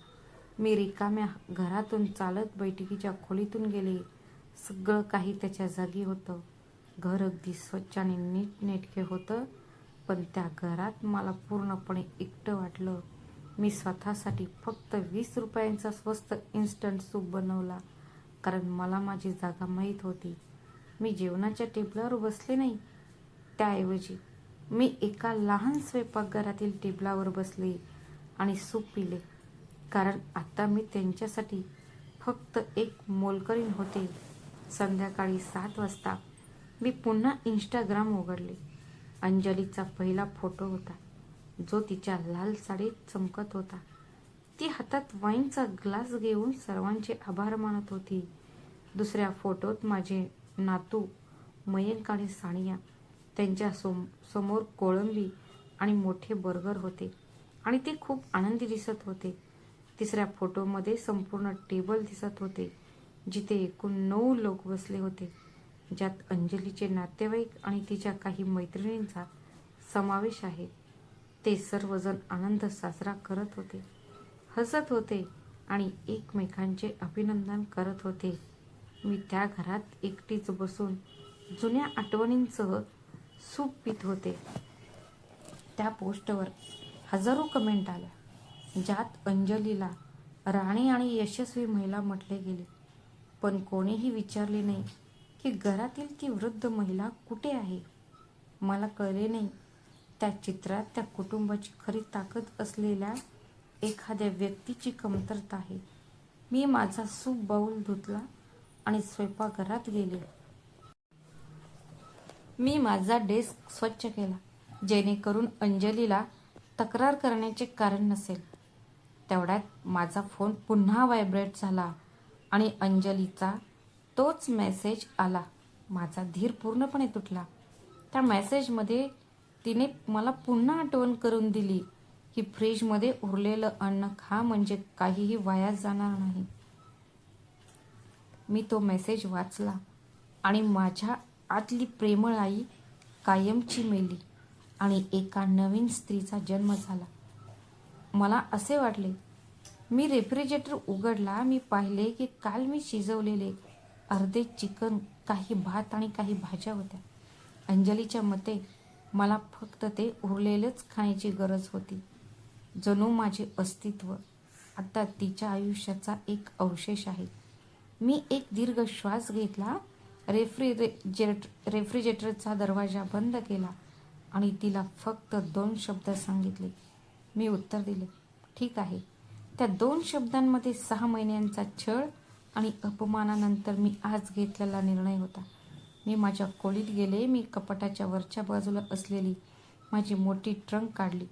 Speaker 1: मी रिकाम्या घरातून चालत बैठकीच्या खोलीतून गेले. सगळं काही त्याच्या जागी होतं. घर अगदी स्वच्छ आणि नीटनेटके होतं, पण त्या घरात मला पूर्णपणे एकटं वाटलं. मी स्वतःसाठी फक्त 20 रुपयांचा स्वस्त इन्स्टंट सूप बनवला, कारण मला माझी जागा माहीत होती. मी जेवणाच्या टेबलावर बसले नाही, त्याऐवजी मी एका लहान स्वयंपाकघरातील टेबलावर बसले आणि सूप पिले, कारण आता मी त्यांच्यासाठी फक्त एक मोलकरीण होते. संध्याकाळी 7 वाजता मी पुन्हा इंस्टाग्राम उघडले. अंजलीचा पहिला फोटो होता, जो तिच्या लाल साडीत चमकत होता. ती हातात वाईनचा ग्लास घेऊन सर्वांचे आभार मानत होती. दुसऱ्या फोटोत माझे नातू मयंक आणि सानिया, त्यांच्या समोर कोळंबी आणि मोठे बर्गर होते आणि ते खूप आनंदी दिसत होते. तिसऱ्या फोटोमध्ये संपूर्ण टेबल दिसत होते, जिथे एकूण 9 लोक बसले होते, ज्यात अंजलीचे नातेवाईक आणि तिच्या काही मैत्रिणींचा समावेश आहे. ते सर्वजण आनंद साजरा करत होते, हसत होते आणि एकमेकांचे अभिनंदन करत होते. मी त्या घरात एकटीच बसून जुन्या आठवणींसह सूप पित होते. त्या पोस्टवर हजारो कमेंट आल्या, ज्यात अंजलीला राणी आणि यशस्वी महिला म्हटले गेले, पण कोणीही विचारले नाही की घरातील ती वृद्ध महिला कुठे आहे. मला कळले नाही, त्या चित्रात त्या कुटुंबाची खरी ताकद असलेल्या एखाद्या व्यक्तीची कमतरता आहे. मी माझा सूप बाऊल धुतला आणि स्वयंपाकघरात गेले. मी माझा डेस्क स्वच्छ केला, जेणेकरून अंजलीला तक्रार करण्याचे कारण नसेल. तेवढ्यात माझा फोन पुन्हा व्हायब्रेट झाला आणि अंजलीचा तोच मेसेज आला. माझा धीर पूर्णपणे तुटला. त्या मेसेजमध्ये तिने मला पुन्हा आठवण करून दिली की फ्रीजमध्ये उरलेलं अन्न खा, म्हणजे काहीही वाया जाणार नाही. मी तो मेसेज वाचला आणि माझ्या आतली प्रेमळ आई कायमची मेली आणि एका नवीन स्त्रीचा जन्म झाला. मला असे वाटले. मी रेफ्रिजरेटर उघडला. मी पाहिले की काल मी शिजवलेले अर्धे चिकन, काही भात आणि काही भाज्या होत्या. अंजलीच्या मते मला फक्त ते उरलेलंच खाण्याची गरज होती. जणू माझे अस्तित्व आता तिच्या आयुष्याचा एक अवशेष आहे. मी एक दीर्घ श्वास घेतला. रेफ्रिजरेटरचा दरवाजा बंद केला आणि तिला फक्त 2 शब्द सांगितले. मी उत्तर दिले, ठीक आहे. त्या 2 शब्दांमध्ये 6 महिन्यांचा छळ आणि अपमानानंतर मी आज घेतलेला निर्णय होता. मी माझ्या खोलीत गेले. मी कपाटाच्या वरच्या बाजूला असलेली माझी मोठी ट्रंक काढली,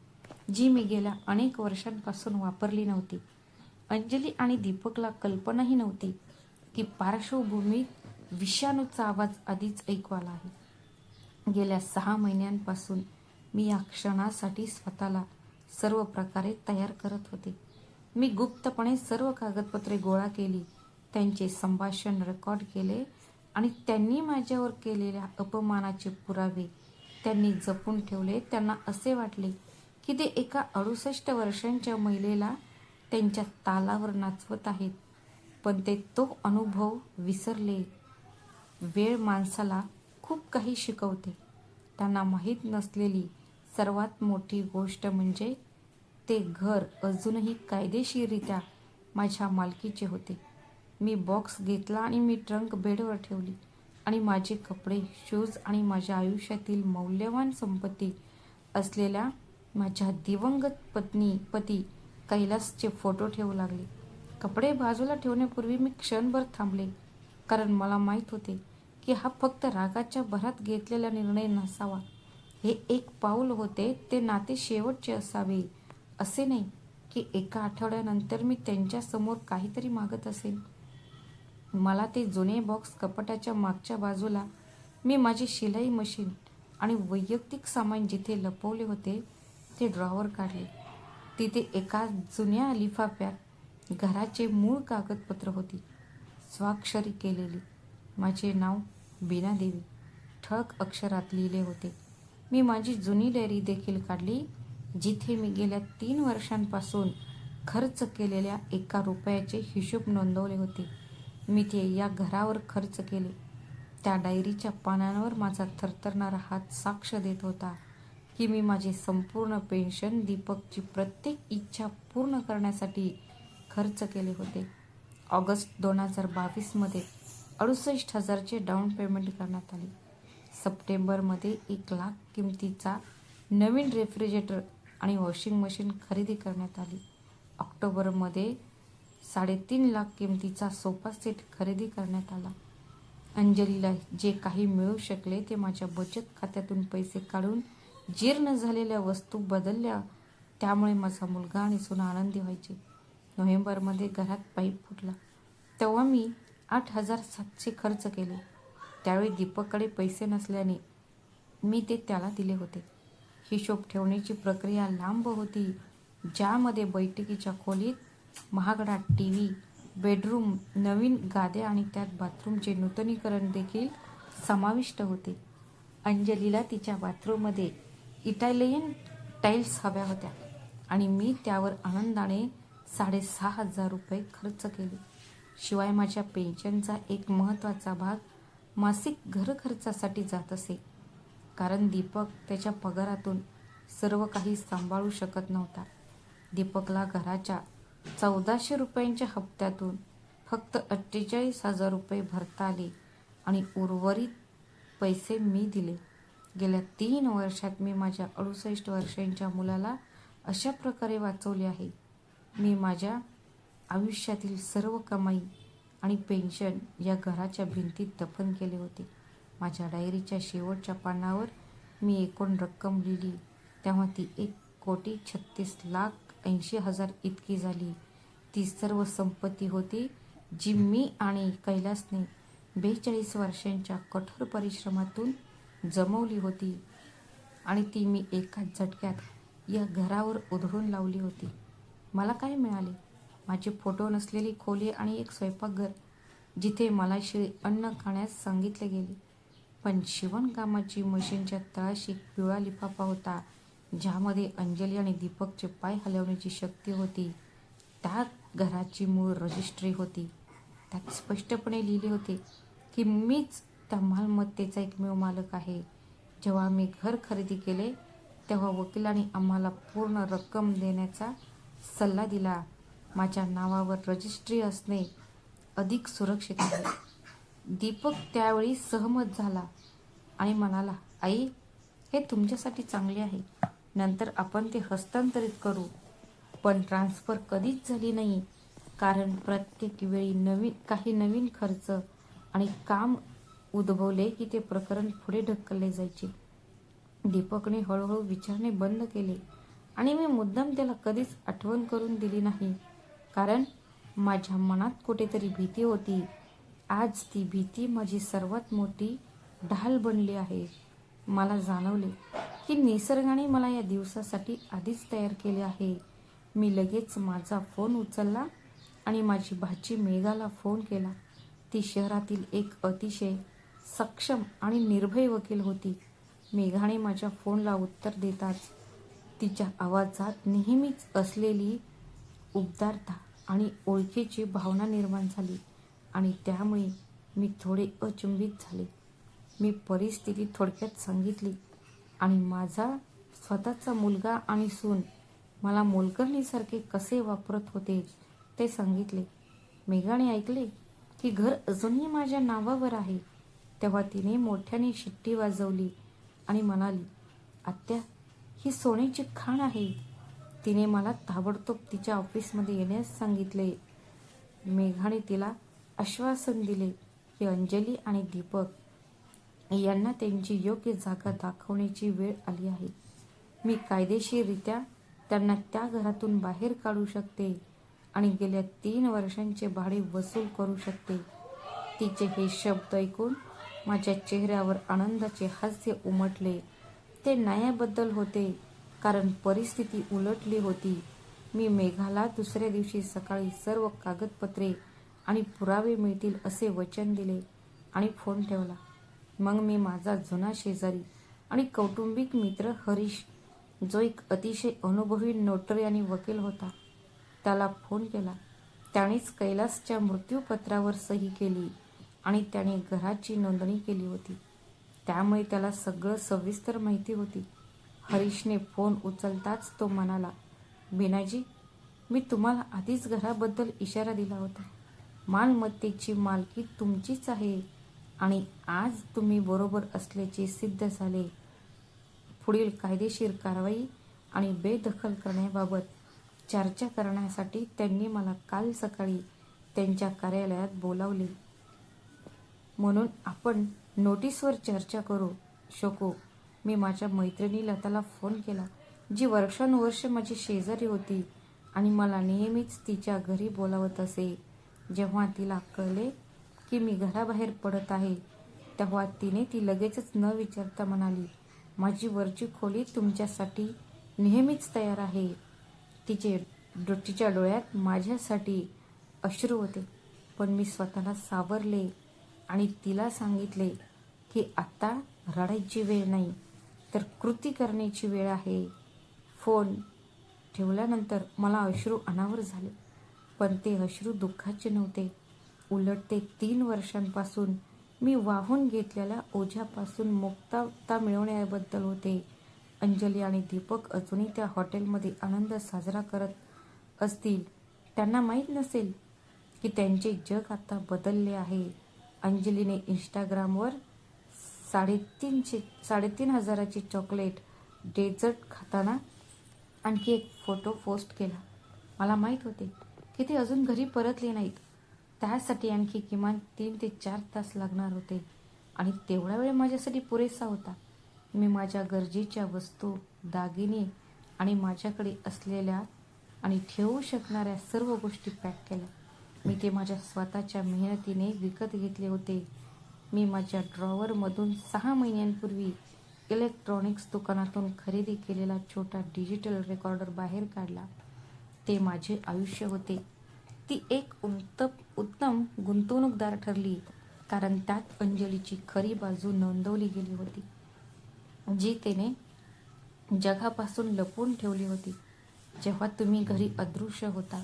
Speaker 1: जी मी गेल्या अनेक वर्षांपासून वापरली नव्हती. अंजली आणि दीपकला कल्पनाही नव्हती की पार्श्वभूमीत विषाणूचा आवाज आधीच ऐकू आला आहे. गेल्या 6 महिन्यांपासून मी या क्षणासाठी स्वतःला सर्व प्रकारे तयार करत होते. मी गुप्तपणे सर्व कागदपत्रे गोळा केली, त्यांचे संभाषण रेकॉर्ड केले आणि त्यांनी माझ्यावर केलेल्या अपमानाचे पुरावे त्यांनी जपून ठेवले. त्यांना असे वाटले की ते एका 68 वर्षांच्या महिलेला त्यांच्या तालावर नाचवत आहेत, पण ते तो अनुभव विसरले. वेळ माणसाला खूप काही शिकवते. त्यांना माहीत नसलेली सर्वात मोठी गोष्ट म्हणजे ते घर अजूनही कायदेशीररित्या माझ्या मालकीचे होते. मी बॉक्स घेतला आणि मी ट्रंक बेडवर ठेवली आणि माझे कपडे, शूज आणि माझ्या आयुष्यातील मौल्यवान संपत्ती असलेल्या माझ्या दिवंगत पती कैलासचे फोटो ठेवू लागले. कपडे बाजूला ठेवण्यापूर्वी मी क्षणभर थांबले, कारण मला माहीत होते की हा फक्त रागाच्या भरात घेतलेला निर्णय नसावा. हे एक पाऊल होते. ते नाते शेवटचे असावे. असे नाही की एका आठवड्यानंतर मी त्यांच्यासमोर काहीतरी मागत असेन. मला ते जुने बॉक्स कपाटाच्या मागच्या बाजूला, मी माझी शिलाई मशीन आणि वैयक्तिक सामान जिथे लपवले होते ते ड्रॉवर काढले. तिथे एका जुन्या लिफाफ्यात घराचे मूळ कागदपत्र होती, स्वाक्षरी केलेली. माझे नाव बीना देवी ठळक अक्षरात लिहिले होते. मी माझी जुनी डायरी देखील काढली, जिथे मी गेल्या 3 वर्षांपासून खर्च केलेल्या 1 रुपयाचे हिशोब नोंदवले होते. मी ते या घरावर खर्च केले. त्या डायरीच्या पानांवर माझा थरथरणारा हात साक्ष देत होता की मी माझे संपूर्ण पेन्शन दीपकची प्रत्येक इच्छा पूर्ण करण्यासाठी खर्च केले होते. ऑगस्ट 2022 मध्ये 68,000चे डाऊन पेमेंट करण्यात आले. सप्टेंबरमध्ये 1 लाख किमतीचा नवीन रेफ्रिजरेटर आणि वॉशिंग मशीन खरेदी करण्यात आली. ऑक्टोबरमध्ये 3.5 लाख किमतीचा सोफा सेट खरेदी करण्यात आला. अंजलीला जे काही मिळू शकले ते माझ्या बचत खात्यातून पैसे काढून जीर्ण झालेल्या वस्तू बदलल्या. त्यामुळे माझा मुलगा आणि सुना आनंदी व्हायचे. नोव्हेंबरमध्ये घरात पाईप फुटला, तेव्हा मी 8,700 खर्च केले. त्यावेळी दीपककडे पैसे नसल्याने मी ते त्याला दिले होते. हिशोब ठेवण्याची प्रक्रिया लांब होती, ज्यामध्ये बैठकीच्या खोलीत महागडा टीव्ही, बेडरूम, नवीन गाद्या आणि त्यात बाथरूमचे नूतनीकरण देखील समाविष्ट होते. अंजलीला तिच्या बाथरूममध्ये इटालियन टाईल्स हव्या होत्या आणि मी त्यावर आनंदाने 6,500 रुपये खर्च केले. शिवाय माझ्या पेन्शनचा एक महत्त्वाचा भाग मासिक घरखर्चासाठी जात असे, कारण दीपक त्याच्या पगारातून सर्व काही सांभाळू शकत नव्हता. दीपकला घराच्या 1,400 रुपयांच्या हप्त्यातून फक्त 48,000 रुपये भरता आले आणि उर्वरित पैसे मी दिले. गेल्या 3 वर्षात मी माझ्या 68 वर्षांच्या मुलाला अशा प्रकारे वाचवले आहे. मी माझ्या आयुष्यातील सर्व कमाई आणि पेन्शन या घराच्या भिंतीत दफन केले होते. माझ्या डायरीच्या शेवटच्या पानावर मी एकूण रक्कम लिहिली, तेव्हा ती 1,36,80,000 इतकी झाली. ती सर्व संपत्ती होती जी मी आणि कैलासने 42 वर्षांच्या कठोर परिश्रमातून जमवली होती आणि ती मी एकाच झटक्यात या घरावर उधळून लावली होती. मला काय मिळाले? माझे फोटो नसलेली खोली आणि एक स्वयंपाकघर, जिथे मला शिळे अन्न खाण्यास सांगितले गेले. पण शिवणकामाची मशीनच्या तळाशी पिवळा लिफाफा होता, ज्यामध्ये अंजली आणि दीपकचे पाय हलवण्याची शक्ती होती. त्या घराची मूळ रजिस्ट्री होती. त्यात स्पष्टपणे लिहिले होते की मीच त्या मालमत्तेचा एकमेव मालक आहे. जेव्हा आम्ही घर खरेदी केले तेव्हा वकिलांनी आम्हाला पूर्ण रक्कम देण्याचा सल्ला दिला. माझ्या नावावर रजिस्ट्री असणे अधिक सुरक्षित आहे. दीपक त्यावेळी सहमत झाला आणि म्हणाला, आई, हे तुमच्यासाठी चांगले आहे. नंतर आपण ते हस्तांतरित करू. पण ट्रान्सफर कधीच झाली नाही, कारण प्रत्येक वेळी काही नवीन खर्च आणि काम उद्भवले की ते प्रकरण पुढे ढकलले जायचे. दीपकने हळूहळू विचारणे बंद केले आणि मी मुद्दाम त्याला कधीच आठवण करून दिली नाही, कारण माझ्या मनात कुठेतरी भीती होती. आज ती भीती माझी सर्वात मोठी ढाल बनली आहे. मला जाणवले की निसर्गाने मला या दिवसासाठी आधीच तयार केले आहे. मी लगेच माझा फोन उचलला आणि माझी भाची मेघाला फोन केला. ती शहरातील एक अतिशय सक्षम आणि निर्भय वकील होती. मेघाने माझ्या फोनला उत्तर देताच तिच्या आवाजात नेहमीच असलेली उबदारता आणि ओळखीची भावना निर्माण झाली आणि त्यामुळे मी थोडे अचंबित झाले. मी परिस्थिती थोडक्यात सांगितली आणि माझा स्वतःचा मुलगा आणि सून मला मोलकरणीसारखे कसे वापरत होते ते सांगितले. मेघाने ऐकले की घर अजूनही माझ्या नावावर आहे तेव्हा तिने मोठ्याने शिट्टी वाजवली आणि म्हणाली, आत्या, ही सोन्याची खाण आहे. तिने मला ताबडतोब तिच्या ऑफिसमध्ये येण्यास सांगितले. मेघाने तिला आश्वासन दिले की अंजली आणि दीपक यांना त्यांची योग्य जागा दाखवण्याची वेळ आली आहे. मी कायदेशीररित्या त्यांना त्या घरातून बाहेर काढू शकते आणि गेल्या 3 वर्षांचे भाडे वसूल करू शकते. तिचे हे शब्द ऐकून माझ्या चेहऱ्यावर आनंदाचे हास्य उमटले. ते न्यायाबद्दल होते, कारण परिस्थिती उलटली होती. मी मेघाला दुसऱ्या दिवशी सकाळी सर्व कागदपत्रे आणि पुरावे मिळतील असे वचन दिले आणि फोन ठेवला. मग मी माझा जुना शेजारी आणि कौटुंबिक मित्र हरीश, जो एक अतिशय अनुभवी नोटरी आणि वकील होता, त्याला फोन केला. त्यानेच कैलासच्या मृत्यूपत्रावर सही केली आणि त्याने घराची नोंदणी केली होती, त्यामुळे त्याला सगळं सविस्तर माहिती होती. हरीशने फोन उचलताच तो म्हणाला, बीनाजी, मी तुम्हाला आधीच घराबद्दल इशारा दिला होता. मालमत्तेची मालकी तुमचीच आहे आणि आज तुम्ही बरोबर असल्याचे सिद्ध झाले. पुढील कायदेशीर कारवाई आणि बेदखल करण्याबाबत चर्चा करण्यासाठी त्यांनी मला काल सकाळी त्यांच्या कार्यालयात बोलावले. म्हणून आपण नोटीसवर चर्चा करू शकू. मी माझ्या मैत्रिणी लताला फोन केला, जी वर्षानुवर्ष माझी शेजारी होती आणि मला नेहमीच तिच्या घरी बोलावत असे. जेव्हा तिला कळले की मी घराबाहेर पडत आहे तेव्हा ती लगेचच न विचारता म्हणाली, माझी वरची खोली तुमच्यासाठी नेहमीच तयार आहे. तिच्या डोळ्यात माझ्यासाठी अश्रू होते, पण मी स्वतःला सावरले आणि तिला सांगितले की आता रडायची वेळ नाही, तर कृती करण्याची वेळ आहे. फोन ठेवल्यानंतर मला अश्रू अनावर झाले, पण ते अश्रू दुःखाचे नव्हते. उलट ते 3 वर्षांपासून मी वाहून घेतलेल्या ओझ्यापासून मुक्तता मिळवण्याबद्दल होते. अंजली आणि दीपक अजूनही त्या हॉटेलमध्ये आनंद साजरा करत असतील. त्यांना माहीत नसेल की त्यांचे जग आता बदलले आहे. अंजलीने इंस्टाग्रामवर 3,500ची चॉकलेट डेझर्ट खाताना आणखी एक फोटो पोस्ट केला. मला माहीत होते की ते अजून घरी परतले नाहीत. त्यासाठी आणखी किमान 3 ते 4 तास लागणार होते आणि तेवढा वेळ माझ्यासाठी पुरेसा होता. मी माझ्या गरजेच्या वस्तू, दागिने आणि माझ्याकडे असलेल्या आणि ठेवू शकणाऱ्या सर्व गोष्टी पॅक केल्या. मी ते माझ्या स्वतःच्या मेहनतीने विकत घेतले होते. मी माझ्या ड्रॉवरमधून 6 महिन्यांपूर्वी इलेक्ट्रॉनिक्स दुकानातून खरेदी केलेला छोटा डिजिटल रेकॉर्डर बाहेर काढला. ते माझे आयुष्य होते. ती एक उत्तम गुंतवणूकदार ठरली, कारण त्यात अंजलीची खरी बाजू नोंदवली गेली होती, जी तिने जगापासून लपवून ठेवली होती. जेव्हा तुम्ही घरी अदृश्य होता,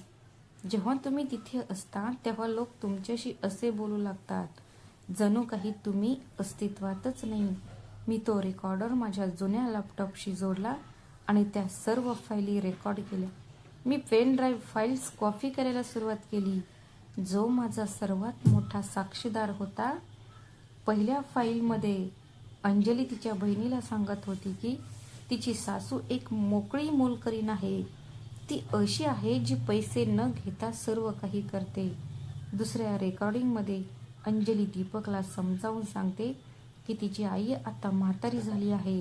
Speaker 1: जेव्हा तुम्ही तिथे असता, तेव्हा लोक तुमच्याशी असे बोलू लागतात जणू काही तुम्ही अस्तित्वातच नाही. मी तो रेकॉर्डर माझ्या जुन्या लॅपटॉपशी जोडला आणि त्या सर्व फायली रेकॉर्ड केल्या. मी पेन ड्राईव्ह फाईल्स कॉपी करायला सुरुवात केली. जो माझा सर्वात मोठा साक्षीदार होता. पहिल्या फाईलमध्ये अंजली तिच्या बहिणीला सांगत होती की तिची सासू एक मोकळी मोलकरीण आहे. ती अशी आहे जी पैसे न घेता सर्व काही करते. दुसऱ्या रेकॉर्डिंगमध्ये अंजली दीपकला समजावून सांगते की तिची आई आता म्हातारी झाली आहे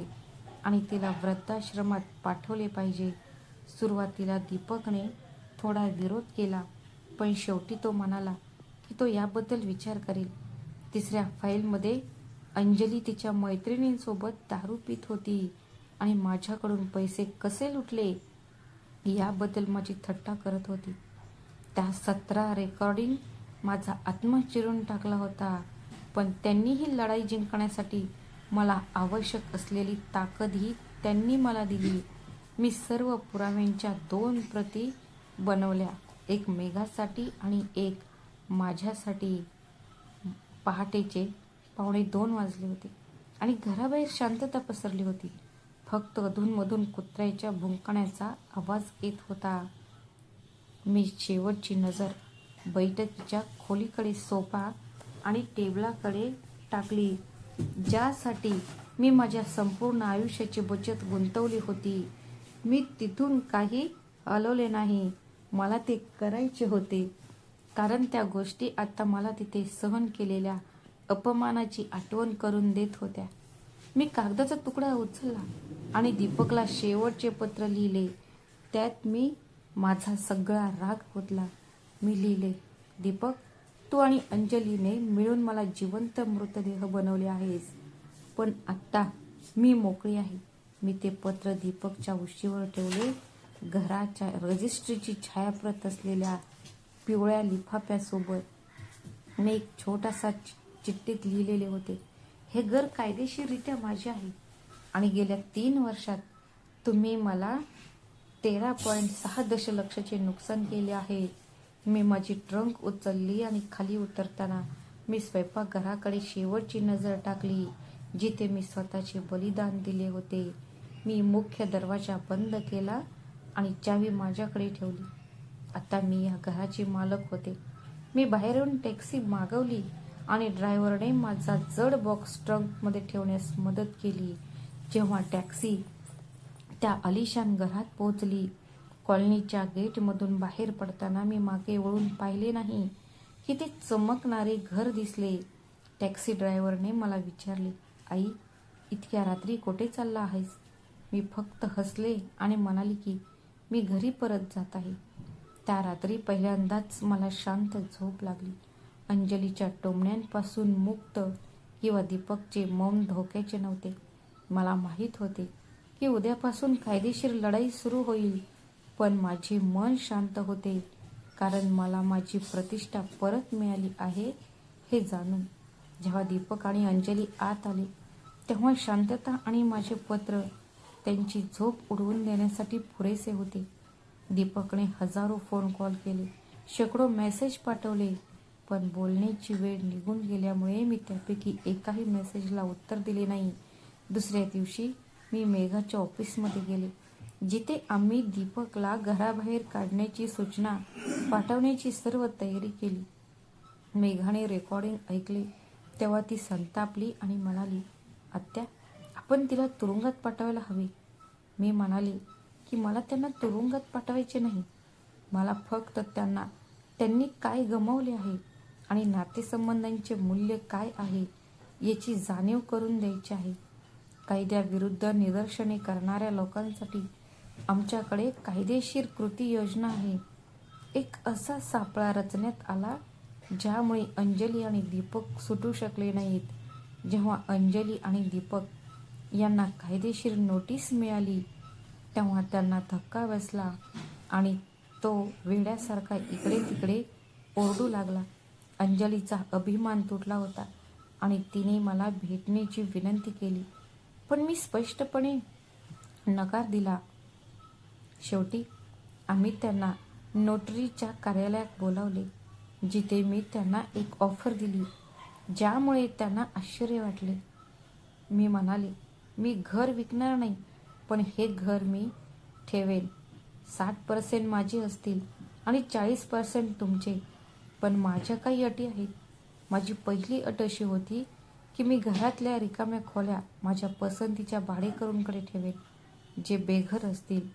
Speaker 1: आणि तिला वृद्धाश्रमात पाठवले पाहिजे. सुरुवातीला दीपकने थोडा विरोध केला, पण शेवटी तो म्हणाला की तो याबद्दल विचार करेल. तिसऱ्या फाईलमध्ये अंजली तिच्या मैत्रिणींसोबत दारू पित होती आणि माझ्याकडून पैसे कसे लुटले याबद्दल माझी थट्टा करत होती. त्या 17 रेकॉर्डिंग माझा आत्मा चिरून टाकला होता, पण त्यांनी ही लढाई जिंकण्यासाठी मला आवश्यक असलेली ताकदही त्यांनी मला दिली. मी सर्व पुराव्यांच्या 2 प्रती बनवल्या, एक मेघासाठी आणि एक माझ्यासाठी. पहाटेचे 1:15 वाजले होते आणि घराबाहेर शांतता पसरली होती. फक्त अधूनमधून कुत्र्याच्या भुंकण्याचा आवाज येत होता. मी शेवटची नजर बैठकीच्या खोलीकडे, सोफा आणि टेबलाकडे टाकली, ज्यासाठी मी माझ्या संपूर्ण आयुष्याची बचत गुंतवली होती. मी तिथून काही हलवले नाही. मला ते करायचे होते, कारण त्या गोष्टी आता मला तिथे सहन केलेल्या अपमानाची आठवण करून देत होत्या. मी कागदाचा तुकडा उचलला आणि दीपकला शेवटचे पत्र लिहिले. त्यात मी माझा सगळा राग ओतला. मी लिहिले, दीपक, तू आणि अंजलीने मिळून मला जिवंत मृतदेह बनवले आहेस, पण आत्ता मी मोकळी आहे. मी ते पत्र दीपकच्या उशीवर ठेवले. घराच्या रजिस्ट्रीची छायाप्रत असलेल्या पिवळ्या लिफाफ्यासोबत मी एक छोटासा चिठ्ठीत लिहिलेले होते, हे घर कायदेशीररित्या माझे आहे आणि गेल्या 3 वर्षात तुम्ही मला 13.6 दशलक्षाचे नुकसान केले आहे. मी माझी ट्रंक उचलली आणि खाली उतरताना मी स्वयंपाकघराकडे शेवटची नजर टाकली, जिथे मी स्वतःचे बलिदान दिले होते. मी मुख्य दरवाजा बंद केला आणि चावी माझ्याकडे ठेवली. आता मी या घराचे मालक होते. मी बाहेरून टॅक्सी मागवली आणि ड्रायव्हरने माझा जड बॉक्स ट्रंकमध्ये ठेवण्यास मदत केली. जेव्हा टॅक्सी त्या आलिशान घरात पोहोचली, कॉलनीच्या गेटमधून बाहेर पडताना मी मागे वळून पाहिले नाही की ते चमकणारे घर दिसले. टॅक्सी ड्रायव्हरने मला विचारले, आई, इतक्या रात्री कुठे चालला आहेस? मी फक्त हसले आणि म्हणाले की मी घरी परत जात आहे. त्या रात्री पहिल्यांदाच मला शांत झोप लागली. अंजलीच्या टोमण्यांपासून मुक्त किंवा दीपकचे मौन धोक्याचे नव्हते. मला माहीत होते की उद्यापासून कायदेशीर लढाई सुरू होईल, पण माझे मन शांत होते, कारण मला माझी प्रतिष्ठा परत मिळाली आहे हे जाणून. जेव्हा दीपक आणि अंजली आत आले, तेव्हा शांतता आणि माझे पत्र त्यांची झोप उडवून देण्यासाठी पुरेसे होते. दीपकने हजारो फोन कॉल केले, शेकडो मेसेज पाठवले, पण बोलण्याची वेळ निघून गेल्यामुळे मी त्यापैकी एकाही मेसेजला उत्तर दिले नाही. दुसऱ्या दिवशी मी मेघाच्या ऑफिसमध्ये गेले, जिथे आम्ही दीपकला घराबाहेर काढण्याची सूचना पाठवण्याची सर्व तयारी केली. मेघाने रेकॉर्डिंग ऐकले तेव्हा ती संतापली आणि म्हणाली, आत्या, आपण तिला तुरुंगात पाठवायला हवे. मी म्हणाले की मला त्यांना तुरुंगात पाठवायचे नाही. मला फक्त त्यांनी काय गमावले आहे आणि नातेसंबंधांचे मूल्य काय आहे याची जाणीव करून द्यायची आहे. कायद्याविरुद्ध निदर्शने करणाऱ्या लोकांसाठी आमच्याकडे कायदेशीर कृती योजना आहे. एक असा सापळा रचण्यात आला ज्यामुळे अंजली आणि दीपक सुटू शकले नाहीत. जेव्हा अंजली आणि दीपक यांना कायदेशीर नोटीस मिळाली, तेव्हा त्यांना धक्का बसला आणि तो वेड्यासारखा इकडे तिकडे ओरडू लागला. अंजलीचा अभिमान तुटला होता आणि तिने मला भेटण्याची विनंती केली, पण मी स्पष्टपणे नकार दिला. शेवटी आम्ही त्यांना नोटरीच्या कार्यालयात बोलावले, जिथे मी त्यांना एक ऑफर दिली, ज्यामुळे त्यांना आश्चर्य वाटले. मी म्हणाले, मी घर विकणार नाही, पण हे घर मी ठेवेन. 60% माझे असतील आणि 40% तुमचे. पण माझ्या काही अटी आहेत. माझी पहिली अट अशी होती की मी घरातल्या रिकाम्या खोल्या माझ्या पसंतीच्या भाडेकरूंकडे ठेवेन, जे बेघर असतील.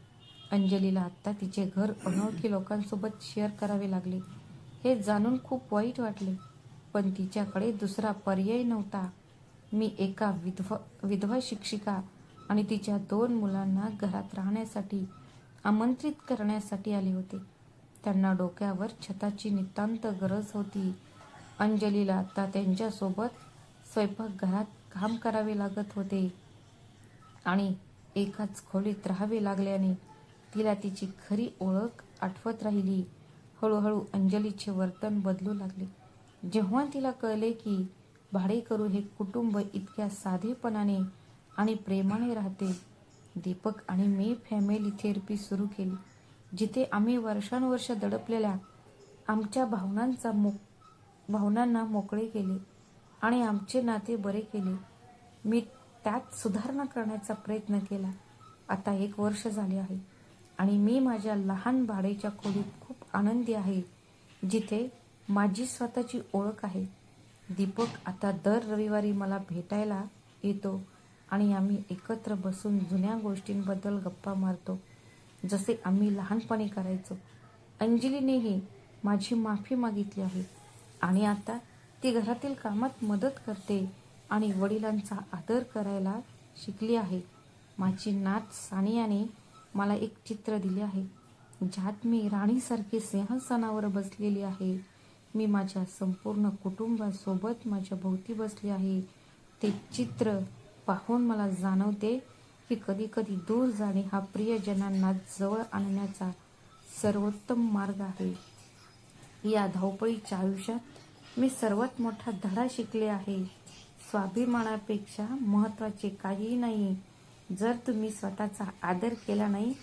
Speaker 1: अंजलीला आत्ता तिचे घर अनोळखी लोकांसोबत शेअर करावे लागले, हे जाणून खूप वाईट वाटले. पण तिच्याकडे दुसरा पर्याय नव्हता. मी एका विधवा शिक्षिका आणि तिच्या 2 मुलांना घरात राहण्यासाठी आमंत्रित करण्यासाठी आले होते. त्यांना डोक्यावर छताची नितांत गरज होती. अंजलीला आता त्यांच्यासोबत स्वयंपाकघरात काम करावे लागत होते आणि एकाच खोलीत राहावे लागल्याने तिला तिची खरी ओळख आठवत राहिली. हळूहळू अंजलीचे वर्तन बदलू लागले. जेव्हा तिला कळले की भाडेकरू हे कुटुंब इतक्या साधेपणाने आणि प्रेमाने राहते, दीपक आणि मी फॅमिली थेरपी सुरू केली, जिथे आम्ही वर्षानुवर्ष दडपलेल्या आमच्या भावनांना मोकळे केले आणि आमचे नाते बरे केले. मी त्यात सुधारणा करण्याचा प्रयत्न केला. आता 1 वर्ष झाले आहे आणि मी माझ्या लहान भाड्याच्या खोलीत खूप आनंदी आहे, जिथे माझी स्वतःची ओळख आहे. दीपक आता दर रविवारी मला भेटायला येतो आणि आम्ही एकत्र बसून जुन्या गोष्टींबद्दल गप्पा मारतो, जसे आम्ही लहानपणी करायचो. अंजलीनेही माझी माफी मागितली आहे आणि आता ती घरातील कामात मदत करते आणि वडिलांचा आदर करायला शिकली आहे. माझी नात सानियाने मला एक चित्र दिले आहे, ज्यात मी राणीसारखी सिंहासनावर बसलेली आहे. मी माझ्या संपूर्ण कुटुंबासोबत माझ्या भोवती बसली आहे. ते चित्र पाहून मला जाणवते की कधीकधी दूर जाणे हा प्रियजनांना जवळ आणण्याचा सर्वोत्तम मार्ग आहे. या धावपळीच्या आयुष्यात मी सर्वात मोठा धडा शिकले आहे. स्वाभिमानापेक्षा महत्त्वाचे काहीही नाही. जर तुम्ही स्वतःचा आदर केला नाही,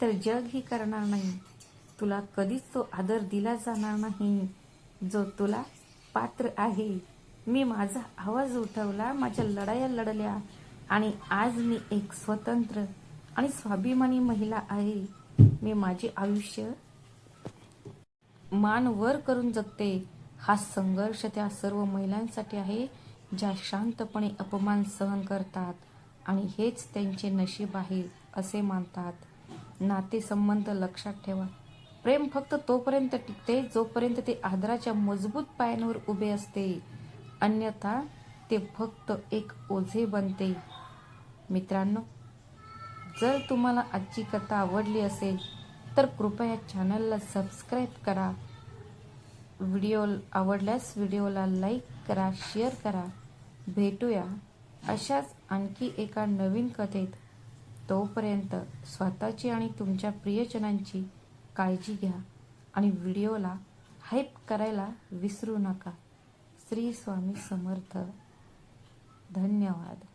Speaker 1: तर जगही करणार नाही. तुला कधीच तो आदर दिला जाणार नाही, जो तुला पात्र आहे. मी माझा आवाज उठवला, माझ्या लढाया लढल्या आणि आज मी एक स्वतंत्र आणि स्वाभिमानी महिला आहे. मी माझे आयुष्य मान वर करून जगते. हा संघर्ष त्या सर्व महिलांसाठी आहे, ज्या शांतपणे अपमान सहन करतात आणि हेच त्यांचे नशीब आहे असे मानतात. नातेसंबंध लक्षात ठेवा. प्रेम फक्त तोपर्यंत टिकते जोपर्यंत ते आदराच्या मजबूत पायांवर उभे असते, अन्यथा ते फक्त एक ओझे बनते. मित्रांनो, जर तुम्हाला आजची कथा आवडली असेल तर कृपया चॅनलला सबस्क्राईब करा. व्हिडिओ आवडल्यास व्हिडिओला लाईक करा, शेअर करा. भेटूया अशाच आणखी एका नवीन कथेत. तोपर्यंत स्वतःची आणि तुमच्या प्रियजनांची काळजी घ्या आणि व्हिडिओला हाईप करायला विसरू नका. श्री स्वामी समर्थ. धन्यवाद.